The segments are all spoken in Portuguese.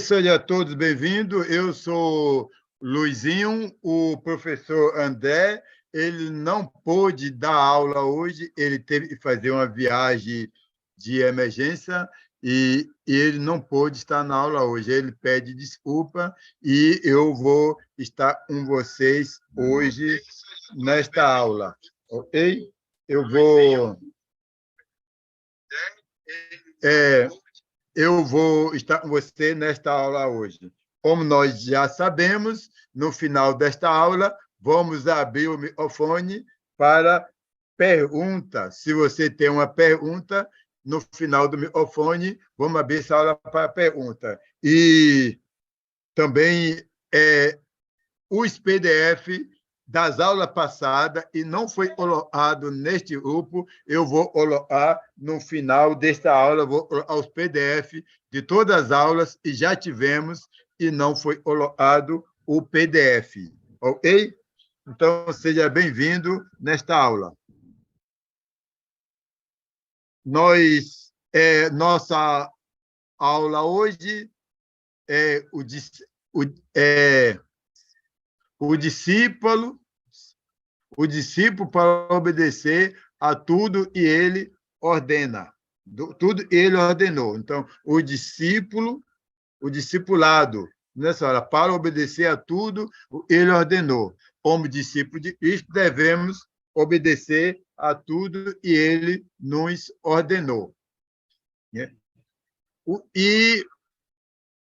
Sejam a todos bem-vindos. Eu sou Luizinho, o professor André. Ele não pôde dar aula hoje, ele teve que fazer uma viagem de emergência e ele não pôde estar na aula hoje. Ele pede desculpa e eu vou estar com vocês hoje nesta aula, ok? Eu vou. É, eu vou estar com você nesta aula hoje. Como nós já sabemos, no final desta aula, vamos abrir o microfone para pergunta. Se você tem uma pergunta, no final do microfone, vamos abrir essa aula para pergunta. E também os PDF das aulas passadas e não foi colocado neste grupo, eu vou colocar no final desta aula, vou colocar os PDF de todas as aulas e já tivemos e não foi colocado o PDF, ok? Então, seja bem-vindo nesta aula. Nossa aula hoje é o discípulo para obedecer a tudo e ele ordena. Tudo ele ordenou. Então, o discipulado, nessa hora, para obedecer a tudo, ele ordenou. Como discípulo de Cristo, devemos obedecer a tudo e ele nos ordenou. E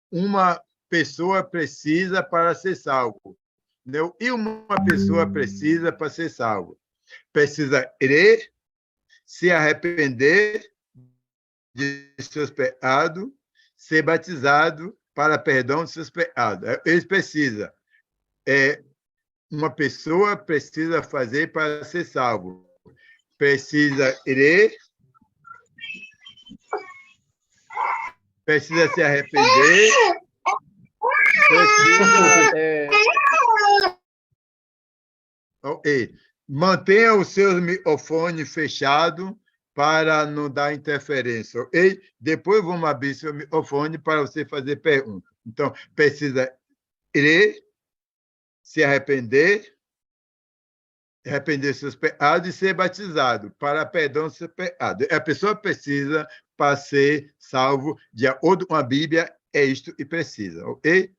uma pessoa precisa para ser salvo. Entendeu? E uma pessoa precisa para ser salvo. Precisa crer, se arrepender de seus pecados, ser batizado para perdão de seus pecados. Eles precisam. Uma pessoa precisa fazer para ser salvo. Precisa crer, precisa se arrepender, mantenha os seus microfones fechados para não dar interferência, ok? Depois vamos abrir seu microfone para você fazer pergunta. Então, precisa crer, se arrepender seus pecados e ser batizado para perdão dos seus pecados. A pessoa precisa, para ser salvo, de acordo com a Bíblia, é isto que precisa, ok?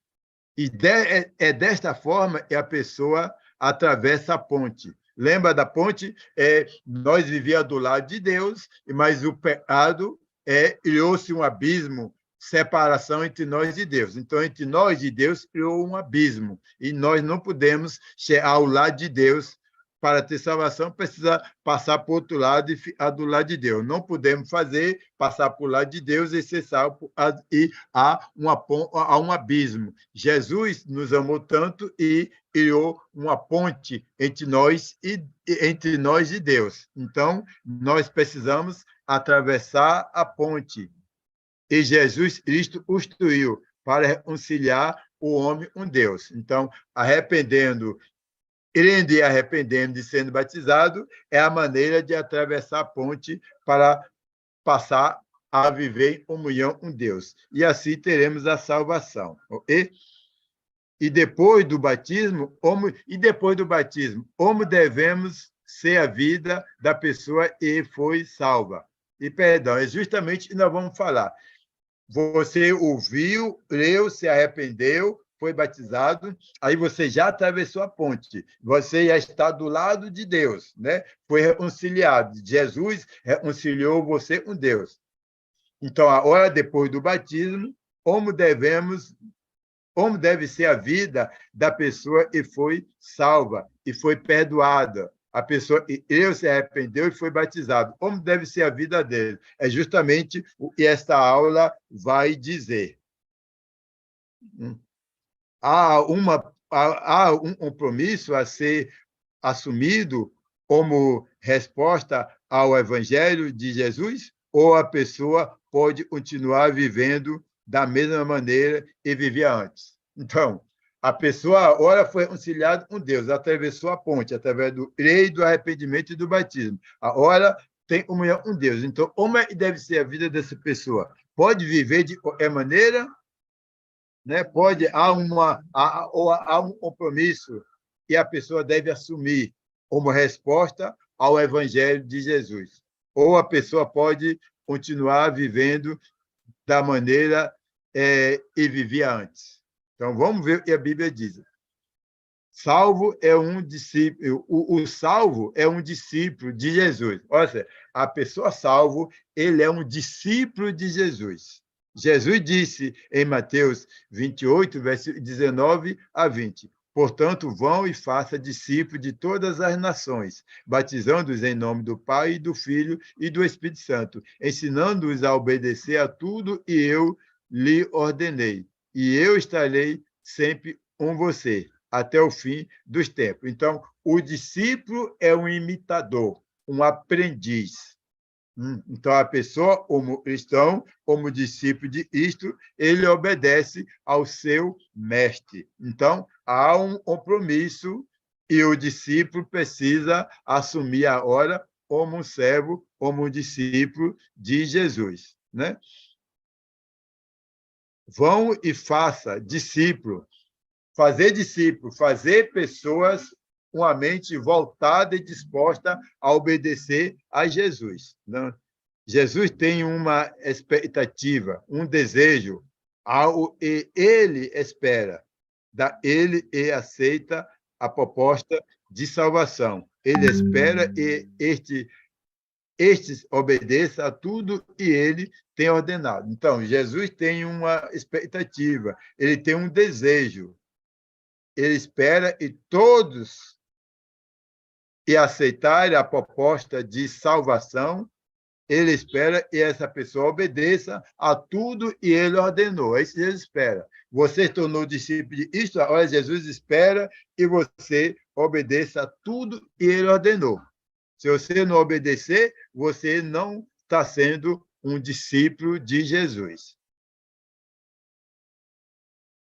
E desta forma que a pessoa atravessa a ponte. Lembra da ponte? Nós vivíamos do lado de Deus, mas o pecado criou-se um abismo, separação entre nós e Deus. Então, entre nós e Deus criou um abismo. E nós não podemos chegar ao lado de Deus. Para ter salvação, precisa passar para o outro lado e ficar do lado de Deus. Não podemos passar para o lado de Deus e ser salvo, e há um abismo. Jesus nos amou tanto e criou uma ponte entre nós e Deus. Então, nós precisamos atravessar a ponte. E Jesus Cristo construiu para reconciliar o homem com Deus. Então, crendo e arrependendo de sendo batizado, é a maneira de atravessar a ponte para passar a viver em comunhão com Deus. E assim teremos a salvação. Ok? E depois do batismo, como devemos ser a vida da pessoa que foi salva? E perdão, é justamente o que nós vamos falar. Você ouviu, leu, se arrependeu, foi batizado, aí você já atravessou a ponte, você já está do lado de Deus, né? Foi reconciliado. Jesus reconciliou você com Deus. Então, a hora depois do batismo, como deve ser a vida da pessoa que foi salva e foi perdoada? A pessoa se arrependeu e foi batizado. Como deve ser a vida dele? É justamente o que esta aula vai dizer. Há um compromisso a ser assumido como resposta ao Evangelho de Jesus? Ou a pessoa pode continuar vivendo da mesma maneira que vivia antes? Então, a pessoa agora foi reconciliada com Deus, atravessou a ponte, através do crer, do arrependimento e do batismo. Agora tem comunhão com Deus. Então, como é que deve ser a vida dessa pessoa? Pode viver de qualquer maneira né? Pode há um compromisso que a pessoa deve assumir como resposta ao Evangelho de Jesus. Ou a pessoa pode continuar vivendo da maneira e vivia antes. Então, vamos ver o que a Bíblia diz. Salvo é um discípulo, o salvo é um discípulo de Jesus. Olha, a pessoa salvo, ele é um discípulo de Jesus. Jesus disse em Mateus 28, versículo 19 a 20: Portanto, vão e façam discípulos de todas as nações, batizando-os em nome do Pai, do Filho e do Espírito Santo, ensinando-os a obedecer a tudo e eu lhe ordenei. E eu estarei sempre com você até o fim dos tempos. Então, o discípulo é um imitador, um aprendiz. Então, a pessoa, como cristão, como discípulo de Cristo, ele obedece ao seu mestre. Então, há um compromisso e o discípulo precisa assumir a hora como um servo, como um discípulo de Jesus, né? Vão e faça discípulo. Fazer discípulo, fazer pessoas com a mente voltada e disposta a obedecer a Jesus. Não? Jesus tem uma expectativa, um desejo, algo que ele espera, ele e aceita a proposta de salvação. Ele espera e estes obedeça a tudo que ele tem ordenado. Então, Jesus tem uma expectativa, ele tem um desejo, ele espera e todos que aceitarem a proposta de salvação, ele espera e essa pessoa obedeça a tudo e ele ordenou. É isso que Jesus espera. Você tornou discípulo de Cristo, olha, Jesus espera e você obedeça a tudo e ele ordenou. Se você não obedecer, você não está sendo um discípulo de Jesus.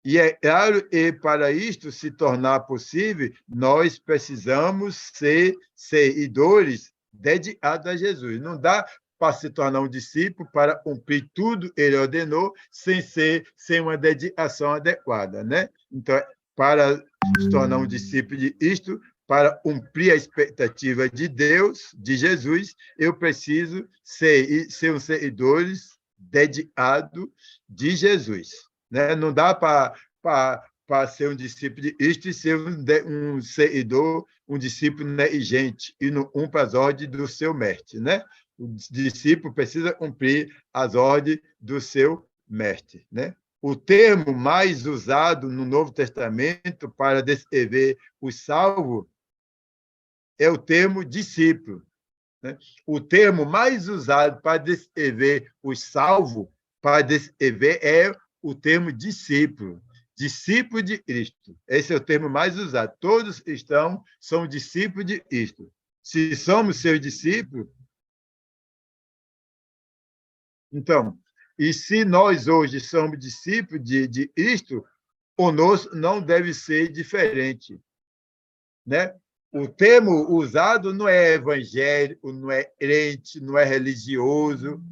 E é claro que, para isto se tornar possível, nós precisamos ser seguidores dedicados a Jesus. Não dá para se tornar um discípulo, para cumprir tudo que ele ordenou, sem uma dedicação adequada, né? Então, para se tornar um discípulo de Cristo, para cumprir a expectativa de Deus, de Jesus, eu preciso ser um seguidor dedicado de Jesus. Né? Não dá para ser um discípulo de Cristo e ser um seguidor, um discípulo negligente e não cumpre as ordens do seu mestre. Né? O discípulo precisa cumprir as ordens do seu mestre. Né? O termo mais usado no Novo Testamento para descrever os salvos é o termo discípulo. Né? O termo mais usado para descrever os salvos, para descrever, é o termo discípulo. Discípulo de Cristo. Esse é o termo mais usado. Todos cristãos são discípulos de Cristo. Se somos seus discípulos, então, e se nós hoje somos discípulos de Cristo, conosco não deve ser diferente. Né? O termo usado não é evangélico, não é crente, não é religioso.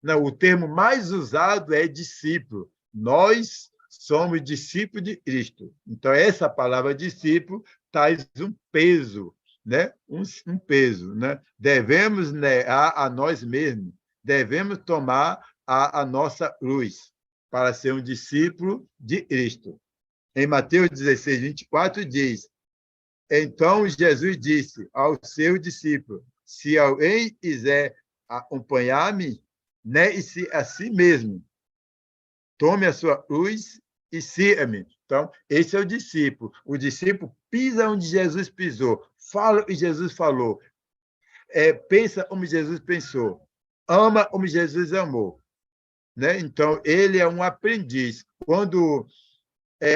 Não, o termo mais usado é discípulo. Nós somos discípulos de Cristo. Então, essa palavra discípulo traz um peso, né? Um peso. Né? Devemos negar a nós mesmos, devemos tomar a nossa cruz para ser um discípulo de Cristo. Em Mateus 16, 24, diz: Então Jesus disse ao seu discípulo: Se alguém quiser acompanhar-me, negue-se a si mesmo, tome a sua cruz e siga-me. Então, esse é o discípulo. O discípulo pisa onde Jesus pisou, fala o que Jesus falou, pensa como Jesus pensou, ama como Jesus amou. Né? Então, ele é um aprendiz. Quando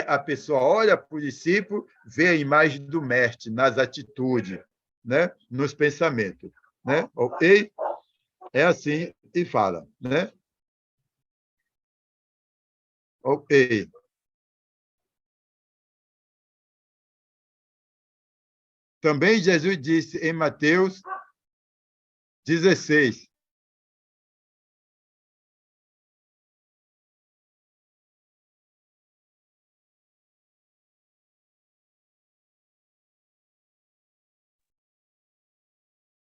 a pessoa olha para o discípulo, vê a imagem do mestre nas atitudes, né? Nos pensamentos. Né? Ok? É assim e fala. Né? Ok. Também Jesus disse em Mateus 16,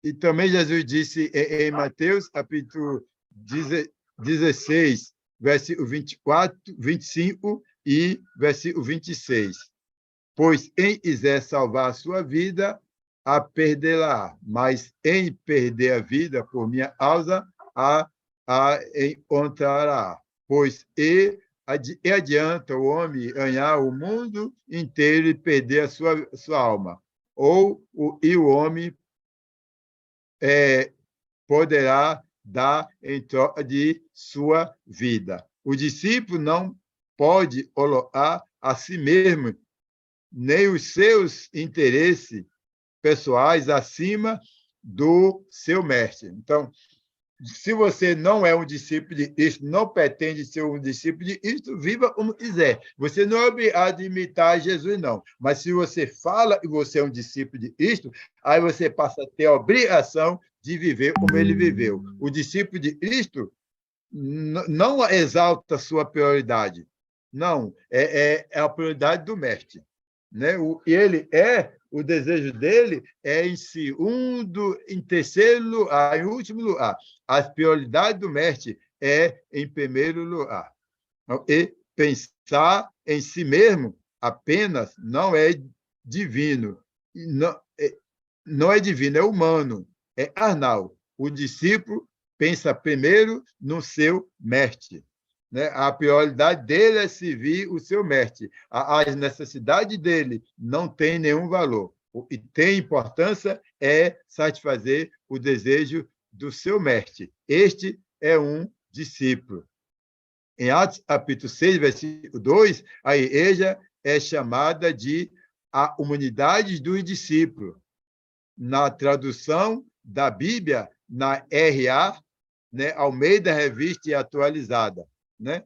E também Jesus disse em Mateus, capítulo 16, versículo 24, 25 e versículo 26. Pois quem quiser salvar a sua vida, a perderá, mas em perder a vida por minha causa, a encontrará. Pois adianta o homem ganhar o mundo inteiro e perder a sua alma. E o homem poderá dar em troca de sua vida. O discípulo não pode colocar a si mesmo nem os seus interesses pessoais acima do seu mestre. Então, se você não é um discípulo de Cristo, não pretende ser um discípulo de Cristo, viva como quiser. Você não é obrigado a imitar Jesus, não. Mas se você fala que você é um discípulo de Cristo, aí você passa a ter a obrigação de viver como ele viveu. O discípulo de Cristo não exalta a sua prioridade. Não, é a prioridade do mestre. Né? O desejo dele é em segundo, em terceiro lugar, em último lugar. A prioridade do mestre é em primeiro lugar. E pensar em si mesmo apenas não é divino. Não é divino, é humano, é carnal. O discípulo pensa primeiro no seu mestre. Né? A prioridade dele é servir o seu mestre. As necessidades dele não têm nenhum valor. O que tem importância é satisfazer o desejo do seu mestre. Este é um discípulo. Em Atos, capítulo 6, versículo 2, a igreja é chamada de a comunidade dos discípulos. Na tradução da Bíblia, na RA, né, Almeida Revista e Atualizada. Né?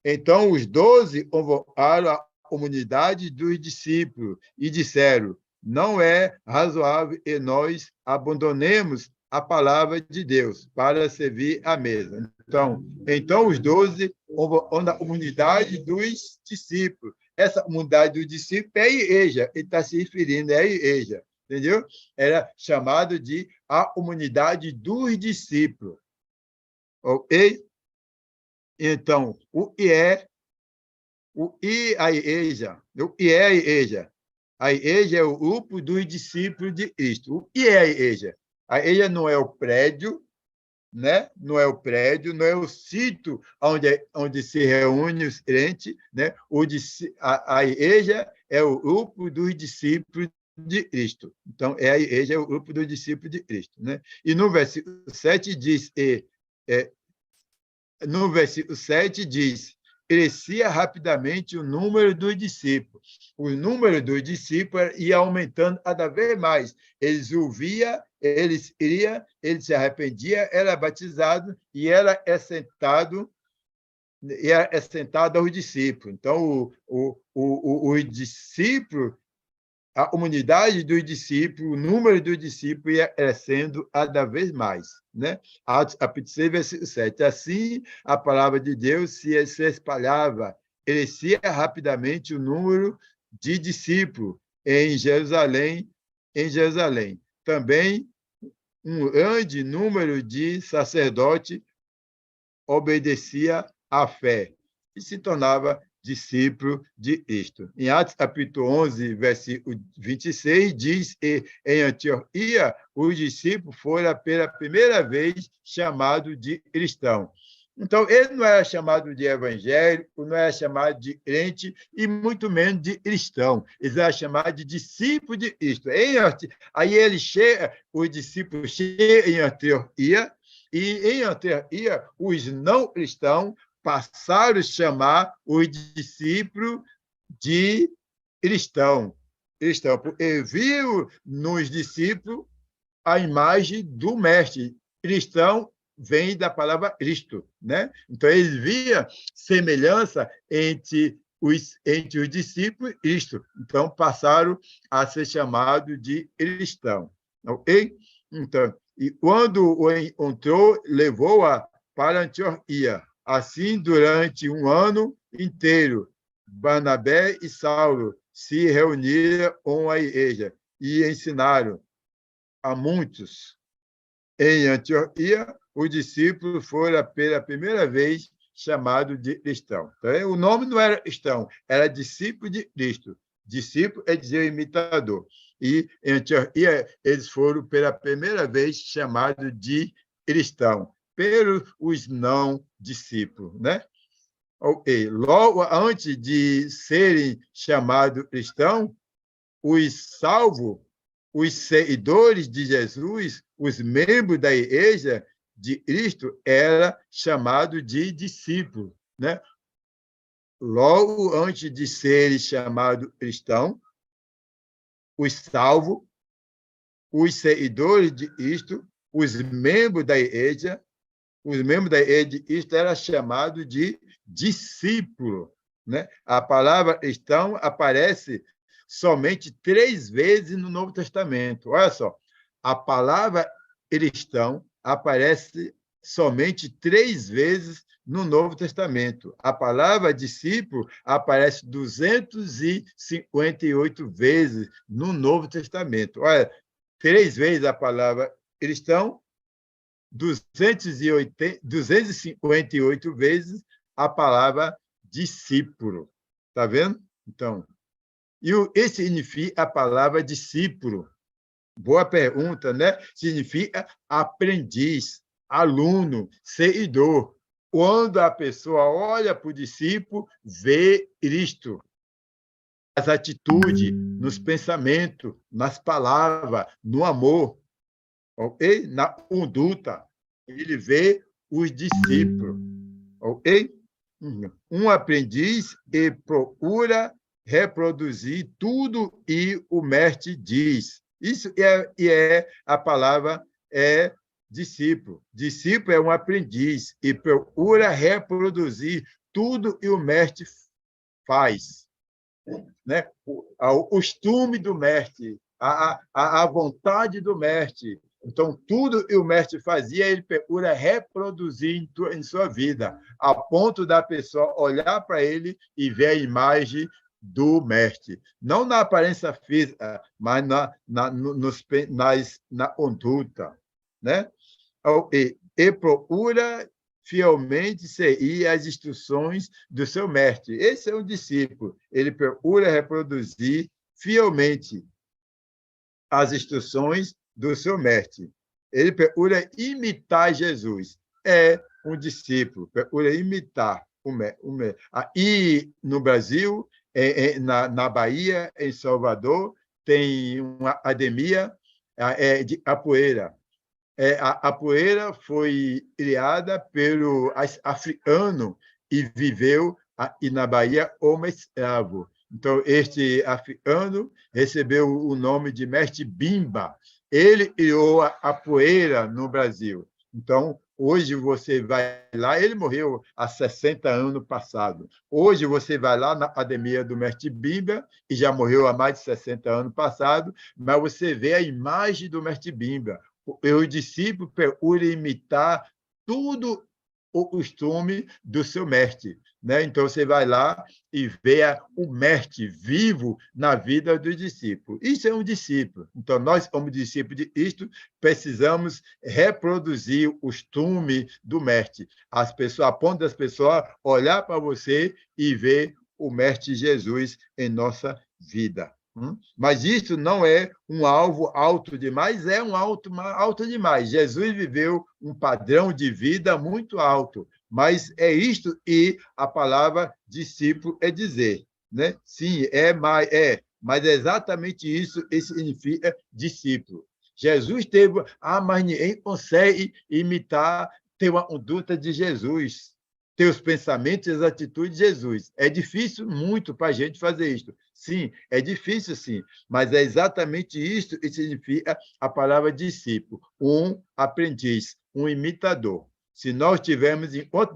Então, os 12 convocaram a comunidade dos discípulos e disseram: não é razoável que nós abandonemos a palavra de Deus para servir à mesa. Então os 12 convocaram a comunidade dos discípulos. Essa comunidade dos discípulos é a igreja, ele está se referindo à igreja, entendeu? Era chamado de a comunidade dos discípulos. Ok? Então, o que é a igreja? O que é a igreja? A igreja é o grupo dos discípulos de Cristo. O que é a igreja? A igreja não é o prédio, né? Não é o prédio, não é o sítio onde se reúnem os crentes, né? A igreja é o grupo dos discípulos de Cristo. Então, a igreja é o grupo dos discípulos de Cristo, né? E no versículo 7 diz, crescia rapidamente o número dos discípulos. O número dos discípulos ia aumentando cada vez mais. Eles ouviam, eles iam, eles se arrependiam, era batizado e era assentado aos discípulos. Então, os discípulos, a comunidade dos discípulos, o número dos discípulos ia crescendo cada vez mais. Né? Atos, capítulo 6, versículo 7. Assim, a palavra de Deus se espalhava, crescia rapidamente o número de discípulos em Jerusalém. Também um grande número de sacerdotes obedecia à fé e se tornava discípulo de Cristo. Em Atos, capítulo 11, versículo 26, diz que em Antioquia os discípulos foram pela primeira vez chamados de cristão. Então, ele não era chamado de evangélico, não era chamado de crente e muito menos de cristão. Ele era chamado de discípulo de Cristo. Aí ele chega, os discípulos chegam em Antioquia, e em Antioquia os não cristãos passaram a chamar os discípulos de cristão, porque viram nos discípulos a imagem do mestre. Cristão vem da palavra Cristo, né? Então eles viam semelhança entre os discípulos e Cristo. Então passaram a ser chamados de cristão, ok? Então, e quando o encontrou, levou-a para Antioquia. Assim, durante um ano inteiro, Barnabé e Saulo se reuniram com a igreja e ensinaram a muitos Em Antioquia, os discípulos foram pela primeira vez chamados de cristão. Então, o nome não era cristão, era discípulo de Cristo. Discípulo é dizer imitador. E em Antioquia, eles foram pela primeira vez chamados de cristão, pelos não discípulos, né? Ok. Logo antes de serem chamados cristãos, os salvos, os seguidores de Jesus, os membros da igreja de Cristo, eram chamados de discípulos, né? Logo antes de serem chamados cristãos, os salvos, os seguidores de Cristo, os membros da igreja de Cristo eram chamados de discípulo, né? A palavra cristão aparece somente 3 vezes no Novo Testamento. Olha só, a palavra cristão aparece somente 3 vezes no Novo Testamento. A palavra discípulo aparece 258 vezes no Novo Testamento. Olha, 3 vezes a palavra cristão, 258 vezes a palavra discípulo. Está vendo? Então, e o que significa a palavra discípulo? Boa pergunta, né? Significa aprendiz, aluno, seguidor. Quando a pessoa olha para o discípulo, vê Cristo. Nas atitudes, nos pensamentos, nas palavras, no amor, ok? Na conduta. Ele vê os discípulos, ok? Um aprendiz e procura reproduzir tudo e o mestre diz. Isso a palavra é discípulo. Discípulo é um aprendiz e procura reproduzir tudo e o mestre faz, né? O costume do mestre, a vontade do mestre. Então, tudo que o mestre fazia, ele procura reproduzir em sua vida, a ponto da pessoa olhar para ele e ver a imagem do mestre. Não na aparência física, mas na conduta, né? E procura fielmente seguir as instruções do seu mestre. Esse é um discípulo. Ele procura reproduzir fielmente as instruções do seu mestre. Ele procura imitar Jesus. É um discípulo, procura imitar o mestre. E no Brasil, na Bahia, em Salvador, tem uma academia de capoeira. A capoeira foi criada pelo africano e viveu aqui na Bahia como escravo. Então, este africano recebeu o nome de Mestre Bimba. Ele criou a capoeira no Brasil. Então, hoje você vai lá, ele morreu há 60 anos passado. Hoje você vai lá na academia do Mestre Bimba, e já morreu há mais de 60 anos passado, mas você vê a imagem do Mestre Bimba. O discípulo procura imitar tudo o costume do seu mestre, né? Então, você vai lá e vê o mestre vivo na vida do discípulo. Isso é um discípulo. Então, nós, como discípulos de Cristo, precisamos reproduzir o costume do mestre. A ponto das pessoas olhar para você e ver o mestre Jesus em nossa vida. Mas isso não é um alvo alto demais, é um alto demais. Jesus viveu um padrão de vida muito alto, mas é isto que a palavra discípulo é dizer, né? Sim, mas é exatamente isso que significa discípulo. Jesus teve, mas ninguém consegue imitar, ter uma conduta de Jesus, ter os pensamentos e as atitudes de Jesus. É difícil muito para a gente fazer isso. Sim, é difícil, sim, mas é exatamente isso que significa a palavra discípulo, um aprendiz, um imitador. Se nós tivermos, enquanto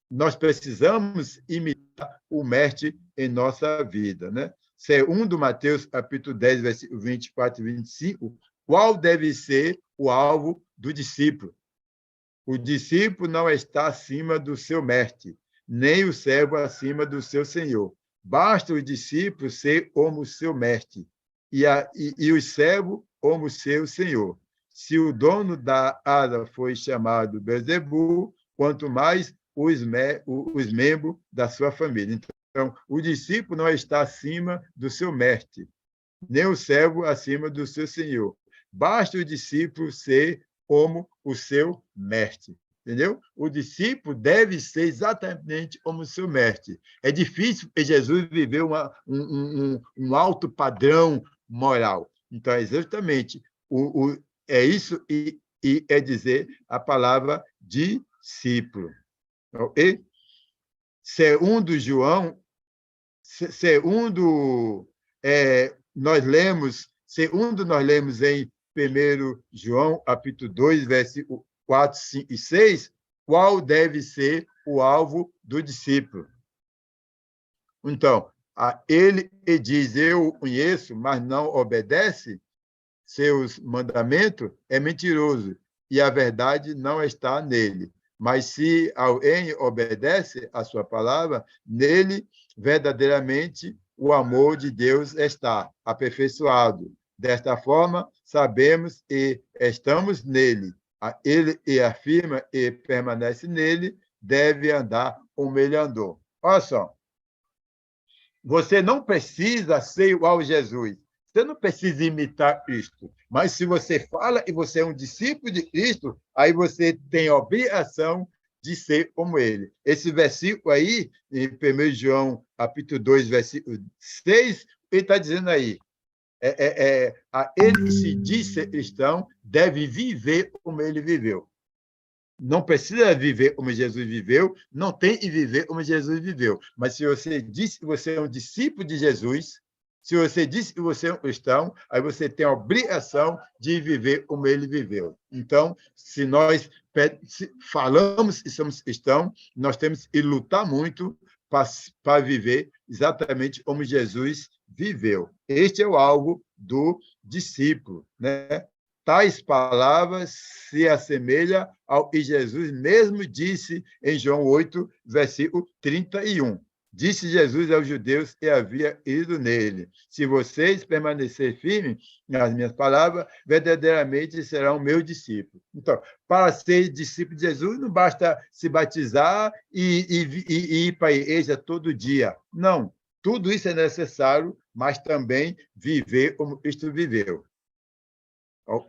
nós precisamos imitar o mestre em nossa vida, né? Segundo Mateus, capítulo 10, versículo 24 e 25, qual deve ser o alvo do discípulo? O discípulo não está acima do seu mestre, nem o servo acima do seu senhor. Basta o discípulo ser como seu mestre e o servo como seu senhor. se o dono da casa foi chamado Beelzebul, quanto mais os membros da sua família. Então, o discípulo não está acima do seu mestre, nem o servo acima do seu senhor. Basta o discípulo ser como o seu mestre. Entendeu? O discípulo deve ser exatamente como o seu mestre. É difícil que Jesus viveu um alto padrão moral. Então, é exatamente é isso e é dizer a palavra discípulo. Okay? Segundo João, segundo nós lemos em 1 João, capítulo 2, versículo 4, 5 e 6, qual deve ser o alvo do discípulo. Então, ele diz, eu conheço, mas não obedece seus mandamentos, é mentiroso, e a verdade não está nele. Mas se alguém obedece a sua palavra, nele verdadeiramente o amor de Deus está aperfeiçoado. Desta forma, sabemos e estamos nele. Ele e afirma e permanece nele, deve andar como ele andou. Olha só, você não precisa ser igual a Jesus. Você não precisa imitar Cristo. Mas se você fala e você é um discípulo de Cristo, aí você tem a obrigação de ser como ele. Esse versículo aí, em 1 João, capítulo 2, versículo 6, ele está dizendo aí, ele que se diz ser cristão deve viver como ele viveu. Não precisa viver como Jesus viveu, não tem que viver como Jesus viveu. Mas se você diz que você é um discípulo de Jesus, se você diz que você é um cristão, aí você tem a obrigação de viver como ele viveu. Então, se nós falamos que somos cristãos, nós temos que lutar muito para viver exatamente como Jesus viveu. Este é o alvo do discípulo, né? Tais palavras se assemelham ao que Jesus mesmo disse em João 8, versículo 31. Disse Jesus aos judeus que havia ido nele: se vocês permanecerem firmes nas minhas palavras, verdadeiramente serão meus discípulos. Então, para ser discípulo de Jesus, não basta se batizar e ir para a igreja todo dia. Não, tudo isso é necessário, mas também viver como Cristo viveu.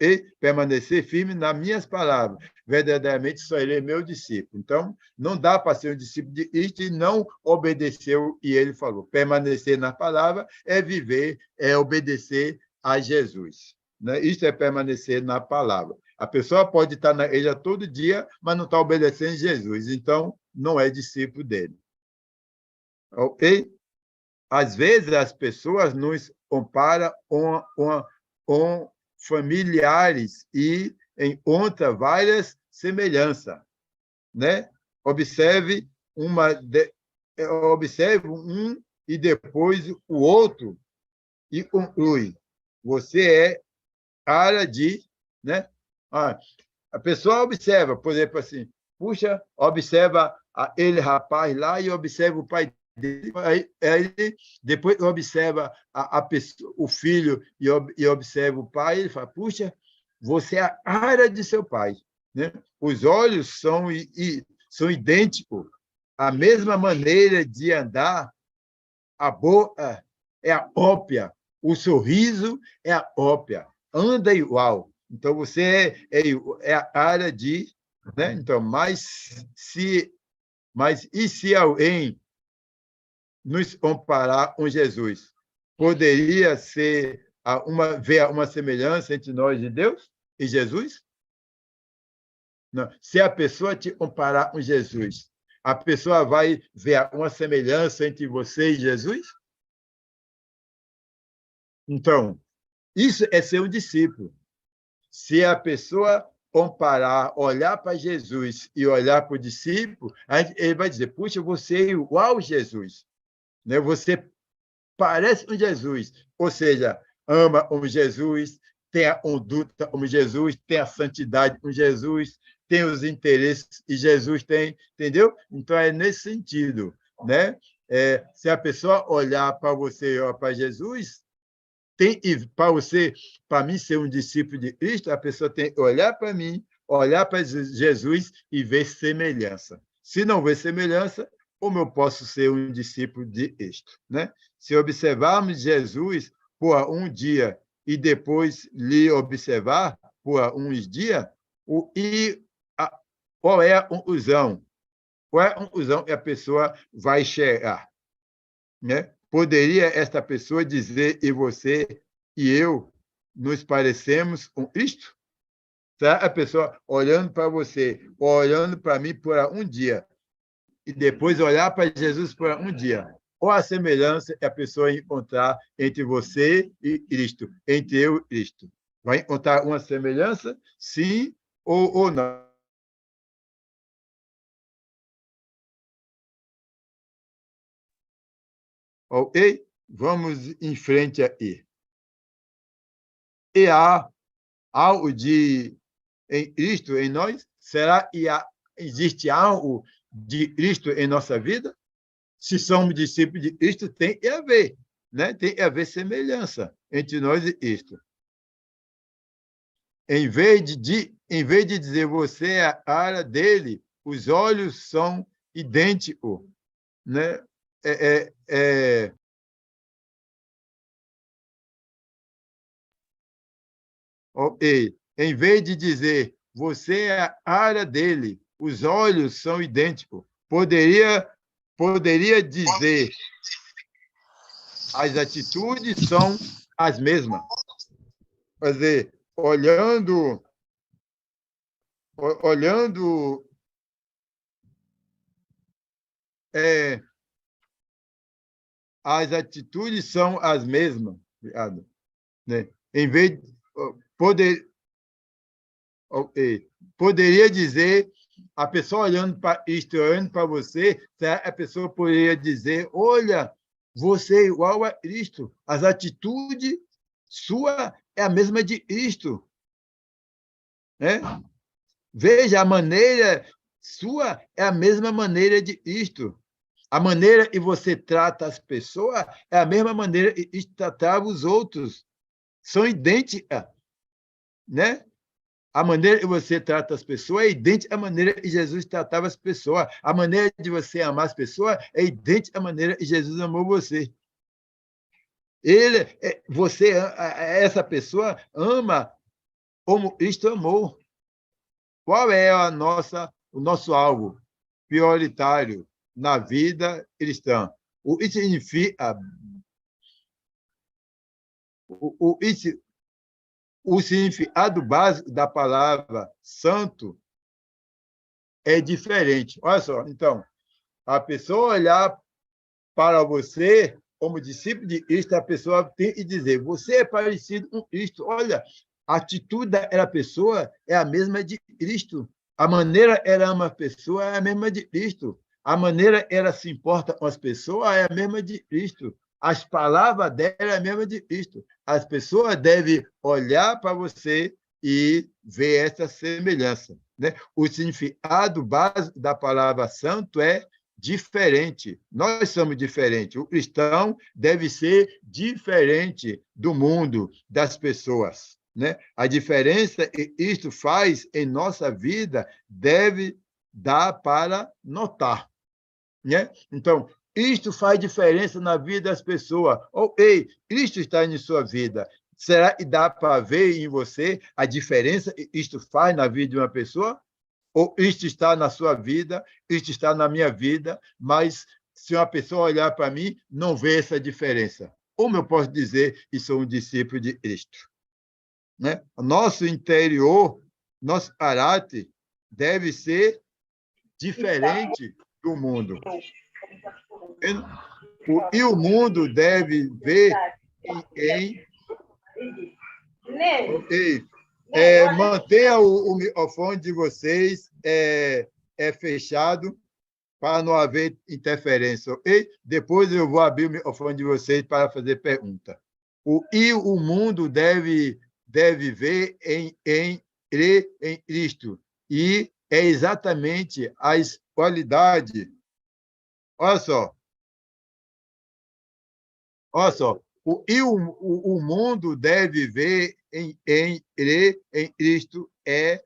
E permanecer firme nas minhas palavras. Verdadeiramente serei meu discípulo. Então, não dá para ser um discípulo de Cristo e não obedecer o que ele falou. Permanecer na palavra é viver, é obedecer a Jesus. Né? Isso é permanecer na palavra. A pessoa pode estar na igreja todo dia, mas não está obedecendo Jesus. Então, não é discípulo dele. Ok? Às vezes, as pessoas nos comparam com familiares e encontra várias semelhanças, né? Observe observe um e depois o outro e conclui. Você é cara de, né? A pessoa observa, por exemplo, assim, puxa, observa aquele rapaz lá e observa o pai dele, aí depois observa a pessoa, o filho e observa o pai, ele fala, puxa, você é a cara de seu pai. Né? Os olhos são idênticos, a mesma maneira de andar, a boca é a ópia, o sorriso é a ópia, anda igual. Então, você é a cara de... Né? Então, e se alguém nos comparar com Jesus? Poderia ser ver uma semelhança entre nós e Deus e Jesus? Não. Se a pessoa te comparar com Jesus, a pessoa vai ver uma semelhança entre você e Jesus? Então, isso é ser um discípulo. Se a pessoa comparar, olhar para Jesus e olhar para o discípulo, ele vai dizer, puxa, você é igual a Jesus. Né? Você parece com Jesus, ou seja, ama como Jesus, tem a conduta como Jesus, tem a santidade como Jesus, tem os interesses que Jesus tem, entendeu? Então, é nesse sentido. Né? Se a pessoa olhar para você e olhar para Jesus, para você, para mim ser um discípulo de Cristo, a pessoa tem que olhar para mim, olhar para Jesus e ver semelhança. Se não ver semelhança, como eu posso ser um discípulo de Cristo, né? Se observarmos Jesus por um dia e depois lhe observar por uns dias, qual é a conclusão? Qual é a conclusão que a pessoa vai chegar? Né? Poderia esta pessoa dizer, e você e eu nos parecemos com Cristo? Será a pessoa olhando para você, olhando para mim por um dia, e depois olhar para Jesus por um dia? Qual a semelhança que a pessoa encontrar entre você e Cristo, entre eu e Cristo? Vai encontrar uma semelhança? Sim ou não? Ok? Vamos em frente aí. E há algo em Cristo em nós? Será que existe algo de Cristo em nossa vida? Se somos discípulos de Cristo, tem que haver, né? Tem que haver semelhança entre nós e Cristo. Em vez de dizer você é a cara dele, os olhos são idênticos, né? É, é, é, ok. Em vez de dizer você é a cara dele, os olhos são idênticos, poderia dizer as atitudes são as mesmas. Quer dizer, olhando é, as atitudes são as mesmas, né? Em vez de poder, poderia dizer a pessoa olhando para isto, olhando para você, a pessoa poderia dizer: olha, você é igual a Cristo, as atitudes sua é a mesma de Cristo, né? Veja, a maneira sua é a mesma maneira de Cristo. A maneira que você trata as pessoas é a mesma maneira que tratava os outros. São idênticas, né? A maneira que você trata as pessoas é idêntica à maneira que Jesus tratava as pessoas. A maneira de você amar as pessoas é idêntica à maneira que Jesus amou você. Essa pessoa ama como Cristo amou. Qual é o nosso alvo prioritário na vida cristã? O que significa o, o significado básico da palavra santo é diferente. Olha só, então, a pessoa olhar para você como discípulo de Cristo, a pessoa tem que dizer: você é parecido com Cristo. Olha, a atitude daquela pessoa é a mesma de Cristo. A maneira ela ama a pessoa é a mesma de Cristo. A maneira ela se importa com as pessoas é a mesma de Cristo. As palavras dela é a mesma de Cristo. As pessoas devem olhar para você e ver essa semelhança, né? O significado básico da palavra santo é diferente. Nós somos diferentes. O cristão deve ser diferente do mundo, das pessoas, né? A diferença que isto faz em nossa vida deve dar para notar, né? Então, isto faz diferença na vida das pessoas. Ok, Cristo está em sua vida. Será que dá para ver em você a diferença que isto faz na vida de uma pessoa? Ou isto está na sua vida, isto está na minha vida, mas se uma pessoa olhar para mim, não vê essa diferença. Como eu posso dizer que sou um discípulo de Cristo? Né? Nosso interior, nosso caráter deve ser diferente do mundo. E o mundo deve ver em quem. Ok. Mantenha o microfone de vocês fechado para não haver interferência, ok? Depois eu vou abrir o microfone de vocês para fazer pergunta. O mundo deve ver crer em Cristo. E é exatamente as qualidades. Olha só, o mundo deve ver em Cristo é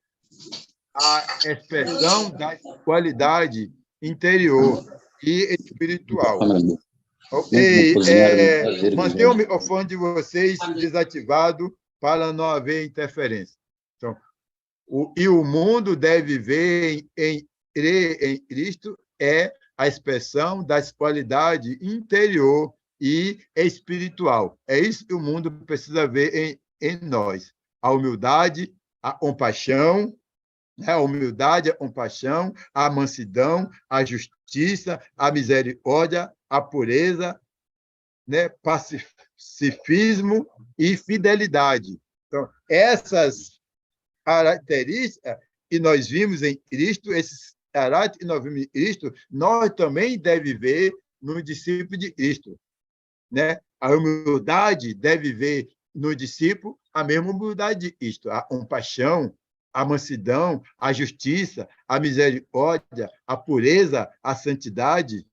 a expressão da qualidade interior e espiritual. Ei, mantenha o microfone de vocês desativado para não haver interferência. Então, o mundo deve ver em Cristo é a expressão da qualidade interior e espiritual. É isso que o mundo precisa ver em nós. A humildade, a compaixão, a humildade, a compaixão, a mansidão, a justiça, a misericórdia, a pureza, né? Pacifismo e fidelidade. Então, essas características que nós vimos em Cristo, esses caráteres que nós vimos em Cristo, nós também devemos ver no discípulo de Cristo, né? A humildade deve ver no discípulo a mesma humildade de Cristo, a compaixão, a mansidão, a justiça, a misericórdia, a pureza, a santidade,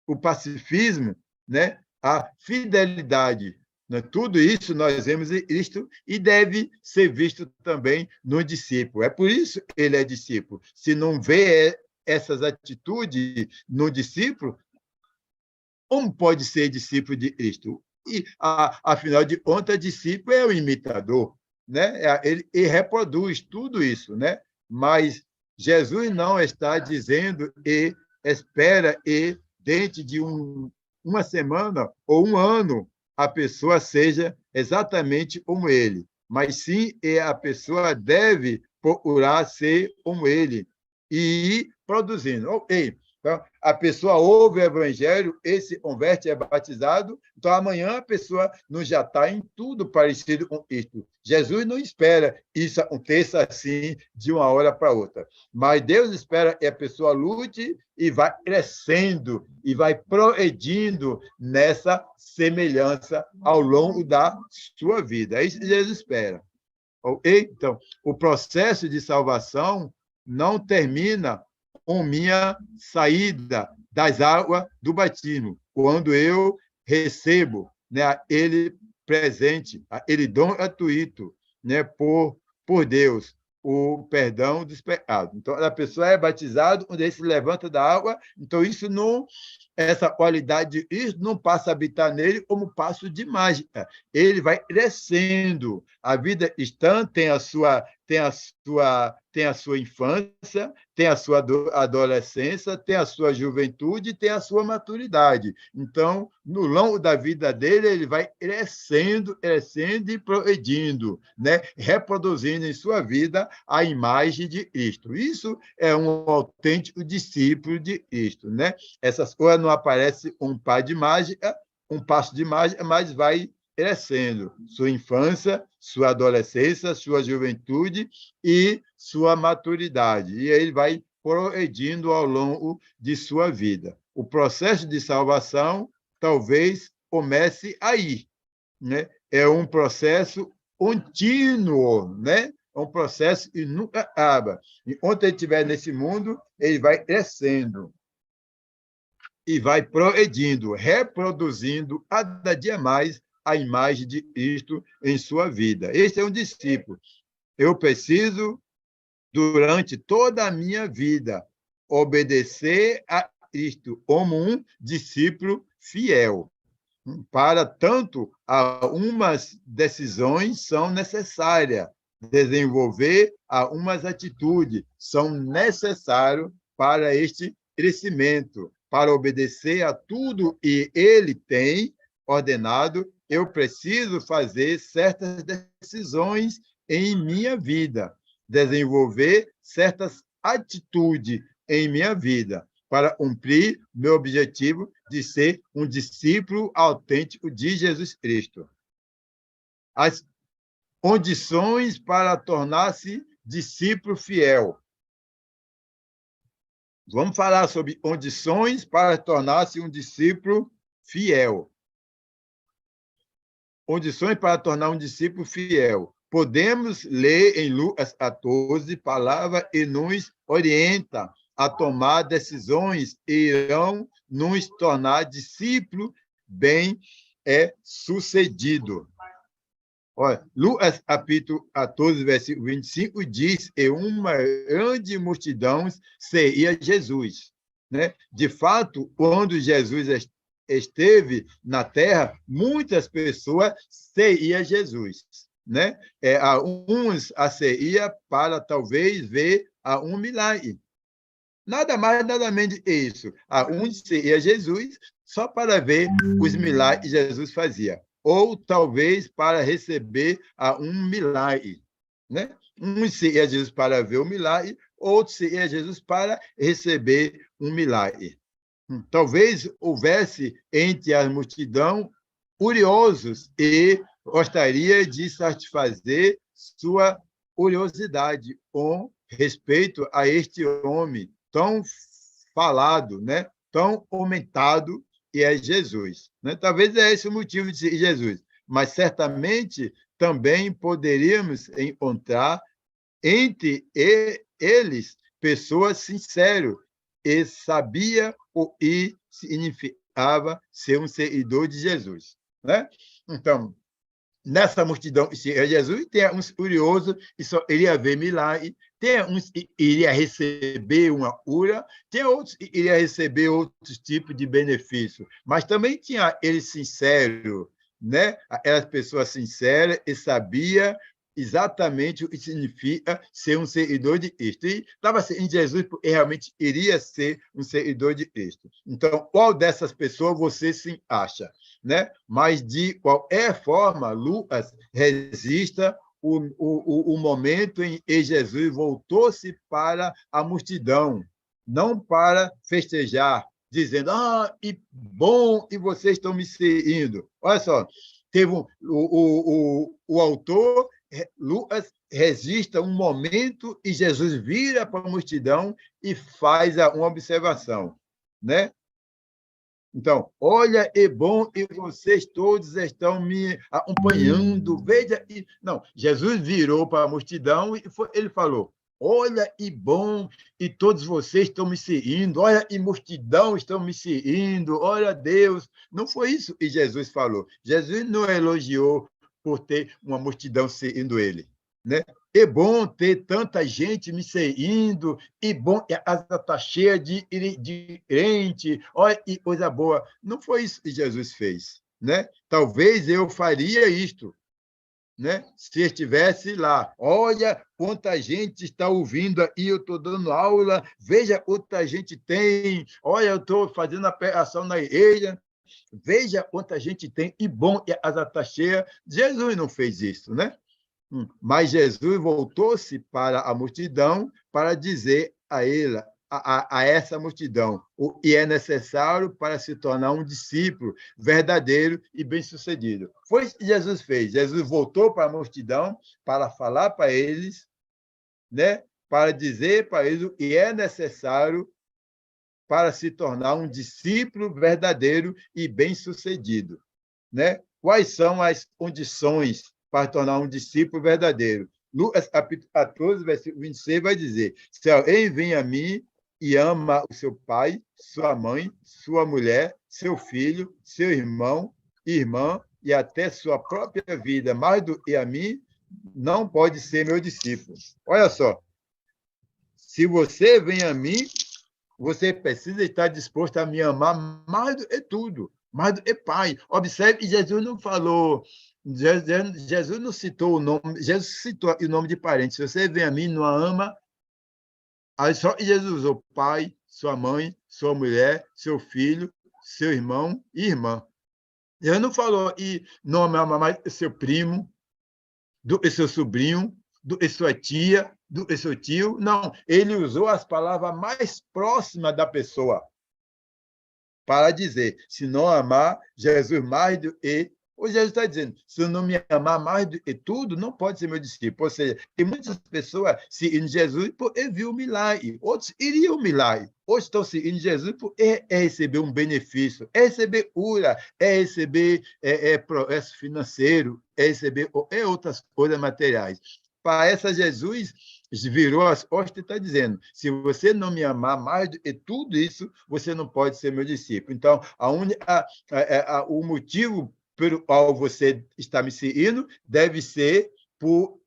o pacifismo, né? A fidelidade. Né? Tudo isso nós vemos em Cristo e deve ser visto também no discípulo. É por isso que ele é discípulo. Se não vê essas atitudes no discípulo, como pode ser discípulo de Cristo? E, afinal de contas, discípulo é o imitador, né? Ele reproduz tudo isso, né? Mas Jesus não está dizendo e espera e dentro de uma semana ou um ano a pessoa seja exatamente como ele, mas sim a pessoa deve procurar ser como ele e ir produzindo. Ok, então, a pessoa ouve o evangelho, esse converte, é batizado, então amanhã a pessoa não já está em tudo parecido com Cristo. Jesus não espera isso aconteça assim de uma hora para outra, mas Deus espera que a pessoa lute e vai crescendo e vai progredindo nessa semelhança ao longo da sua vida. É isso que Jesus espera. Ok? Então, o processo de salvação não termina com minha saída das águas do batismo, quando eu recebo, né, ele presente, ele dom gratuito, né, por Deus, o perdão dos pecados. Então, a pessoa é batizada, quando ele se levanta da água, então isso não, essa qualidade, isso não passa a habitar nele como passo de mágica. Ele vai crescendo. A vida cristã tem a sua infância, tem a sua adolescência, tem a sua juventude, tem a sua maturidade. Então, no longo da vida dele, ele vai crescendo e progredindo, né? Reproduzindo em sua vida a imagem de Cristo. Isso é um autêntico discípulo de Cristo, né? Essas coisas não aparecem um passo de mágica, mas vai crescendo. Sua infância, sua adolescência, sua juventude e sua maturidade. E ele vai progredindo ao longo de sua vida. O processo de salvação talvez comece aí, né? É um processo contínuo, né? É um processo que nunca acaba. Enquanto ele estiver nesse mundo, ele vai crescendo e vai progredindo, reproduzindo cada dia mais a imagem de Cristo em sua vida. Esse é um discípulo. Eu preciso, durante toda a minha vida, obedecer a Cristo como um discípulo fiel. Para tanto, algumas decisões são necessárias, desenvolver algumas atitudes são necessárias para este crescimento, para obedecer a tudo que ele tem ordenado, eu preciso fazer certas decisões em minha vida, desenvolver certas atitudes em minha vida, para cumprir meu objetivo de ser um discípulo autêntico de Jesus Cristo. As condições para tornar-se discípulo fiel. Vamos falar sobre condições para tornar-se um discípulo fiel. Condições para tornar um discípulo fiel. Podemos ler em Lucas 14, palavra e nos orienta a tomar decisões que irão nos tornar discípulos bem é sucedido. Olha, Lucas, capítulo 14, versículo 25, diz: e uma grande multidão seguia Jesus. Né? De fato, quando Jesus esteve na terra, muitas pessoas seguiam Jesus. Né? Uns a seguia para talvez ver a um milagre. Nada mais, nada menos que isso. Uns seguiam Jesus só para ver os milagres que Jesus fazia, ou talvez para receber um milagre. Né? Uns seguiam Jesus para ver o milagre, outros seguiam Jesus para receber um milagre. Talvez houvesse entre a multidão curiosos e gostaria de satisfazer sua curiosidade com respeito a este homem tão falado, né? Tão comentado, que é Jesus. Né? Talvez é esse o motivo de Jesus, mas certamente também poderíamos encontrar entre eles pessoas sinceras e sabia o que significava ser um seguidor de Jesus. Né? Então, nessa multidão de Jesus, tem uns curiosos que só iria ver milagre, tem uns que iria receber uma cura, tem outros que iria receber outros tipos de benefício, mas também tinha ele sincero, né? Aquelas pessoas sinceras e sabia exatamente o que significa ser um seguidor de Cristo. E estava em Jesus porque realmente iria ser um seguidor de Cristo. Então, qual dessas pessoas você se acha? Né? Mas, de qualquer forma, Lucas registra o momento em que Jesus voltou-se para a multidão, não para festejar, dizendo: e bom, e vocês estão me seguindo. Olha só, teve o autor, Lucas, registra um momento e Jesus vira para a multidão e faz uma observação. Né? Então, olha, é bom e vocês todos estão me acompanhando. Veja. Não, Jesus virou para a multidão e ele falou: olha, e bom, e todos vocês estão me seguindo. Olha, e multidão estão me seguindo. Olha, Deus. Não foi isso que Jesus falou. Jesus não elogiou por ter uma multidão seguindo ele. Né? É bom ter tanta gente me seguindo, e bom, a casa está cheia de crente, olha que coisa boa. Não foi isso que Jesus fez. Né? Talvez eu faria isto, né? Se estivesse lá. Olha quanta gente está ouvindo aí, eu estou dando aula, veja quanta gente tem, olha, eu estou fazendo a pregação na igreja, veja quanta gente tem, e bom, a casa está cheia. Jesus não fez isso, né? Mas Jesus voltou-se para a multidão para dizer a essa multidão o que é necessário para se tornar um discípulo verdadeiro e bem-sucedido. Foi isso que Jesus fez. Jesus voltou para a multidão para falar para eles, né, para dizer para eles o que é necessário para se tornar um discípulo verdadeiro e bem-sucedido. Né? Quais são as condições para tornar um discípulo verdadeiro? Lucas, capítulo 14, versículo 26, vai dizer: se alguém vem a mim e ama o seu pai, sua mãe, sua mulher, seu filho, seu irmão, irmã e até sua própria vida, mais do que a mim, não pode ser meu discípulo. Olha só, se você vem a mim, você precisa estar disposto a me amar mais do que tudo, mais do que pai. Observe que Jesus não falou, Jesus não citou o nome, Jesus citou o nome de parente. Se você vem a mim e não a ama, aí só Jesus usou pai, sua mãe, sua mulher, seu filho, seu irmão e irmã. Jesus não falou e não ama mais seu primo, do seu sobrinho, do sua tia, do seu tio. Não, ele usou as palavras mais próximas da pessoa para dizer: se não amar Jesus mais do que... Ou Jesus está dizendo: se não me amar mais do que tudo, não pode ser meu discípulo. Ou seja, tem muitas pessoas seguindo Jesus porque viu o milagre. Outros iriam o milagre. Outros estão seguindo Jesus porque é receber um benefício, é receber cura, é receber progresso financeiro, é receber outras coisas materiais. Para essa, Jesus virou as costas e está dizendo: se você não me amar mais do que tudo isso, você não pode ser meu discípulo. Então, o motivo pelo qual você está me seguindo deve ser por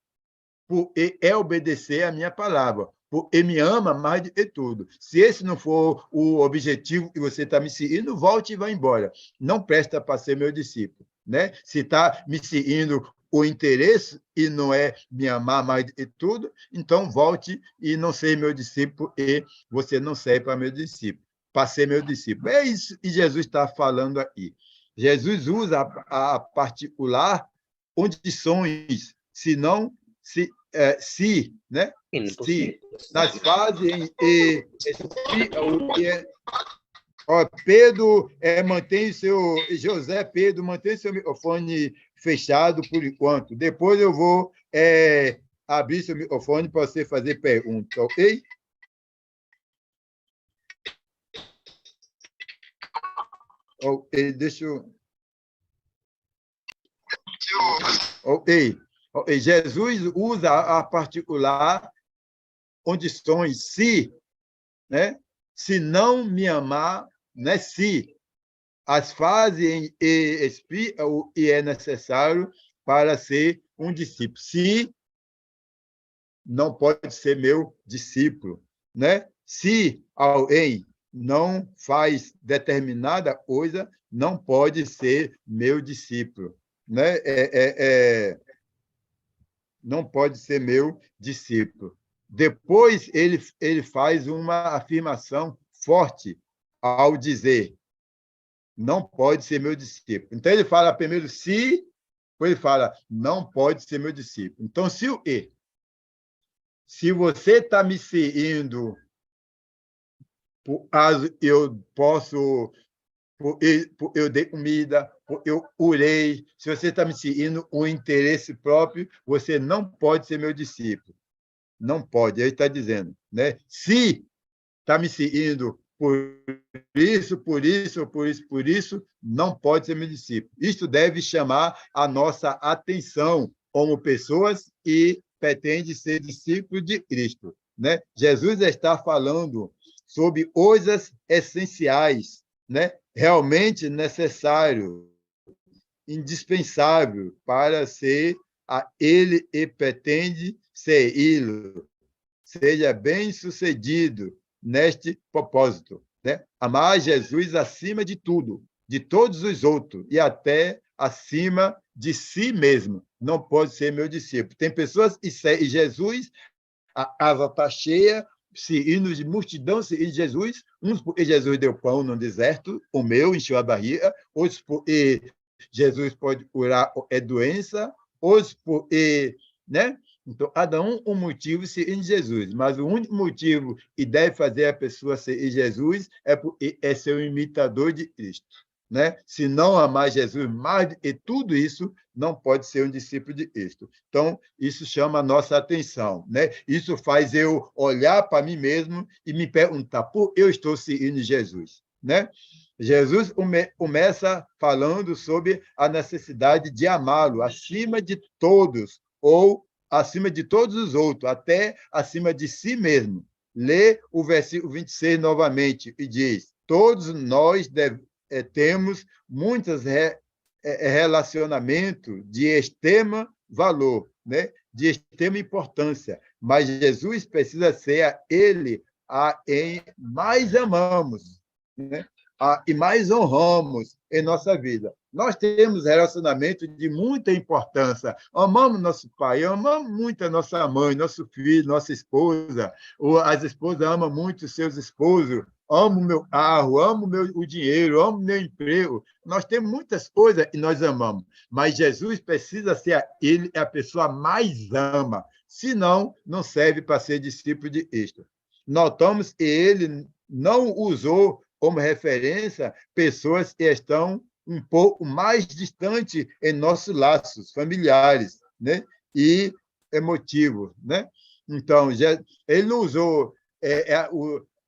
obedecer a minha palavra, porque me ama mais de tudo. Se esse não for o objetivo que você está me seguindo, volte e vá embora. Não presta para ser meu discípulo. Né? Se está me seguindo o interesse e não é me amar mais de tudo, então volte e não seja meu discípulo e você não serve para meu discípulo, para ser meu discípulo. É isso que Jesus está falando aqui. Jesus usa a particular condições, senão se, né? Se nas fases Pedro mantém seu José Pedro mantém seu microfone fechado por enquanto. Depois eu vou abrir seu microfone para você fazer pergunta, ok? Ok, deixa eu. Ok. Jesus usa a particular condições se, né? Se não me amar, né? Se as fazem e explica o que é necessário para ser um discípulo. Se não pode ser meu discípulo, né? Se alguém não faz determinada coisa, não pode ser meu discípulo, né? Não pode ser meu discípulo. Depois ele faz uma afirmação forte ao dizer não pode ser meu discípulo. Então ele fala primeiro se, depois ele fala não pode ser meu discípulo. Então se o e, se você está me seguindo, por caso eu posso, eu dei comida, eu orei, se você está me seguindo o interesse próprio, você não pode ser meu discípulo. Não pode. Ele está dizendo, né? Se está me seguindo por isso, não pode ser meu discípulo. Isto deve chamar a nossa atenção como pessoas e pretende ser discípulo de Cristo. Né? Jesus está falando sobre coisas essenciais, né? Realmente necessário, indispensável para ser a ele e pretende ser ele. Seja bem-sucedido neste propósito, né? Amar Jesus acima de tudo, de todos os outros e até acima de si mesmo. Não pode ser meu discípulo. Tem pessoas e Jesus, a casa está cheia, seguindo de multidão, seguindo Jesus, uns porque Jesus deu pão no deserto, comeu, encheu a barriga, outros porque Jesus pode curar doença, outros porque, né? Então, cada um motivo seguir Jesus, mas o único motivo que deve fazer a pessoa seguir Jesus é ser um imitador de Cristo. Né? Se não amar Jesus mais do que tudo isso, não pode ser um discípulo de Cristo. Então, isso chama a nossa atenção. Né? Isso faz eu olhar para mim mesmo e me perguntar por que eu estou seguindo Jesus. Né? Jesus começa falando sobre a necessidade de amá-lo acima de todos, ou acima de todos os outros, até acima de si mesmo. Lê o versículo 26 novamente e diz: todos nós temos muitos relacionamentos de extremo valor, né? De extrema importância, mas Jesus precisa ser ele a quem mais amamos, né? E mais honramos em nossa vida. Nós temos relacionamento de muita importância. Amamos nosso pai, amamos muito a nossa mãe, nosso filho, nossa esposa. As esposas amam muito os seus esposos. Amo meu carro, amo o dinheiro, amo meu emprego. Nós temos muitas coisas e nós amamos. Mas Jesus precisa ser ele a pessoa mais ama. Senão, não serve para ser discípulo de Cristo. Notamos que ele não usou como referência pessoas que estão um pouco mais distantes em nossos laços familiares, né? E emotivos, né? Então, ele não usou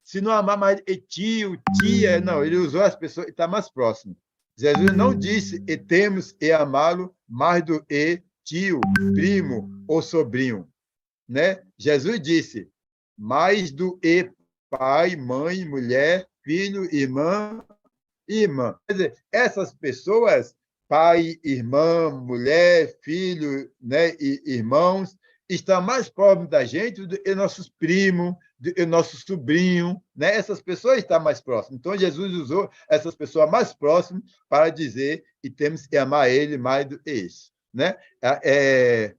se não amar mais tio, tia, não, ele usou as pessoas que estão mais próximas. Jesus não disse que temos que amá-lo mais do que tio, primo ou sobrinho, né? Jesus disse mais do que pai, mãe, mulher, filho, irmã. Quer dizer, essas pessoas pai, irmã, mulher, filho, né, e irmãos, estão mais próximos da gente do que nossos primos, do que nosso sobrinho, né? Essas pessoas estão mais próximas. Então, Jesus usou essas pessoas mais próximas para dizer que temos que amar ele mais do que isso, né? É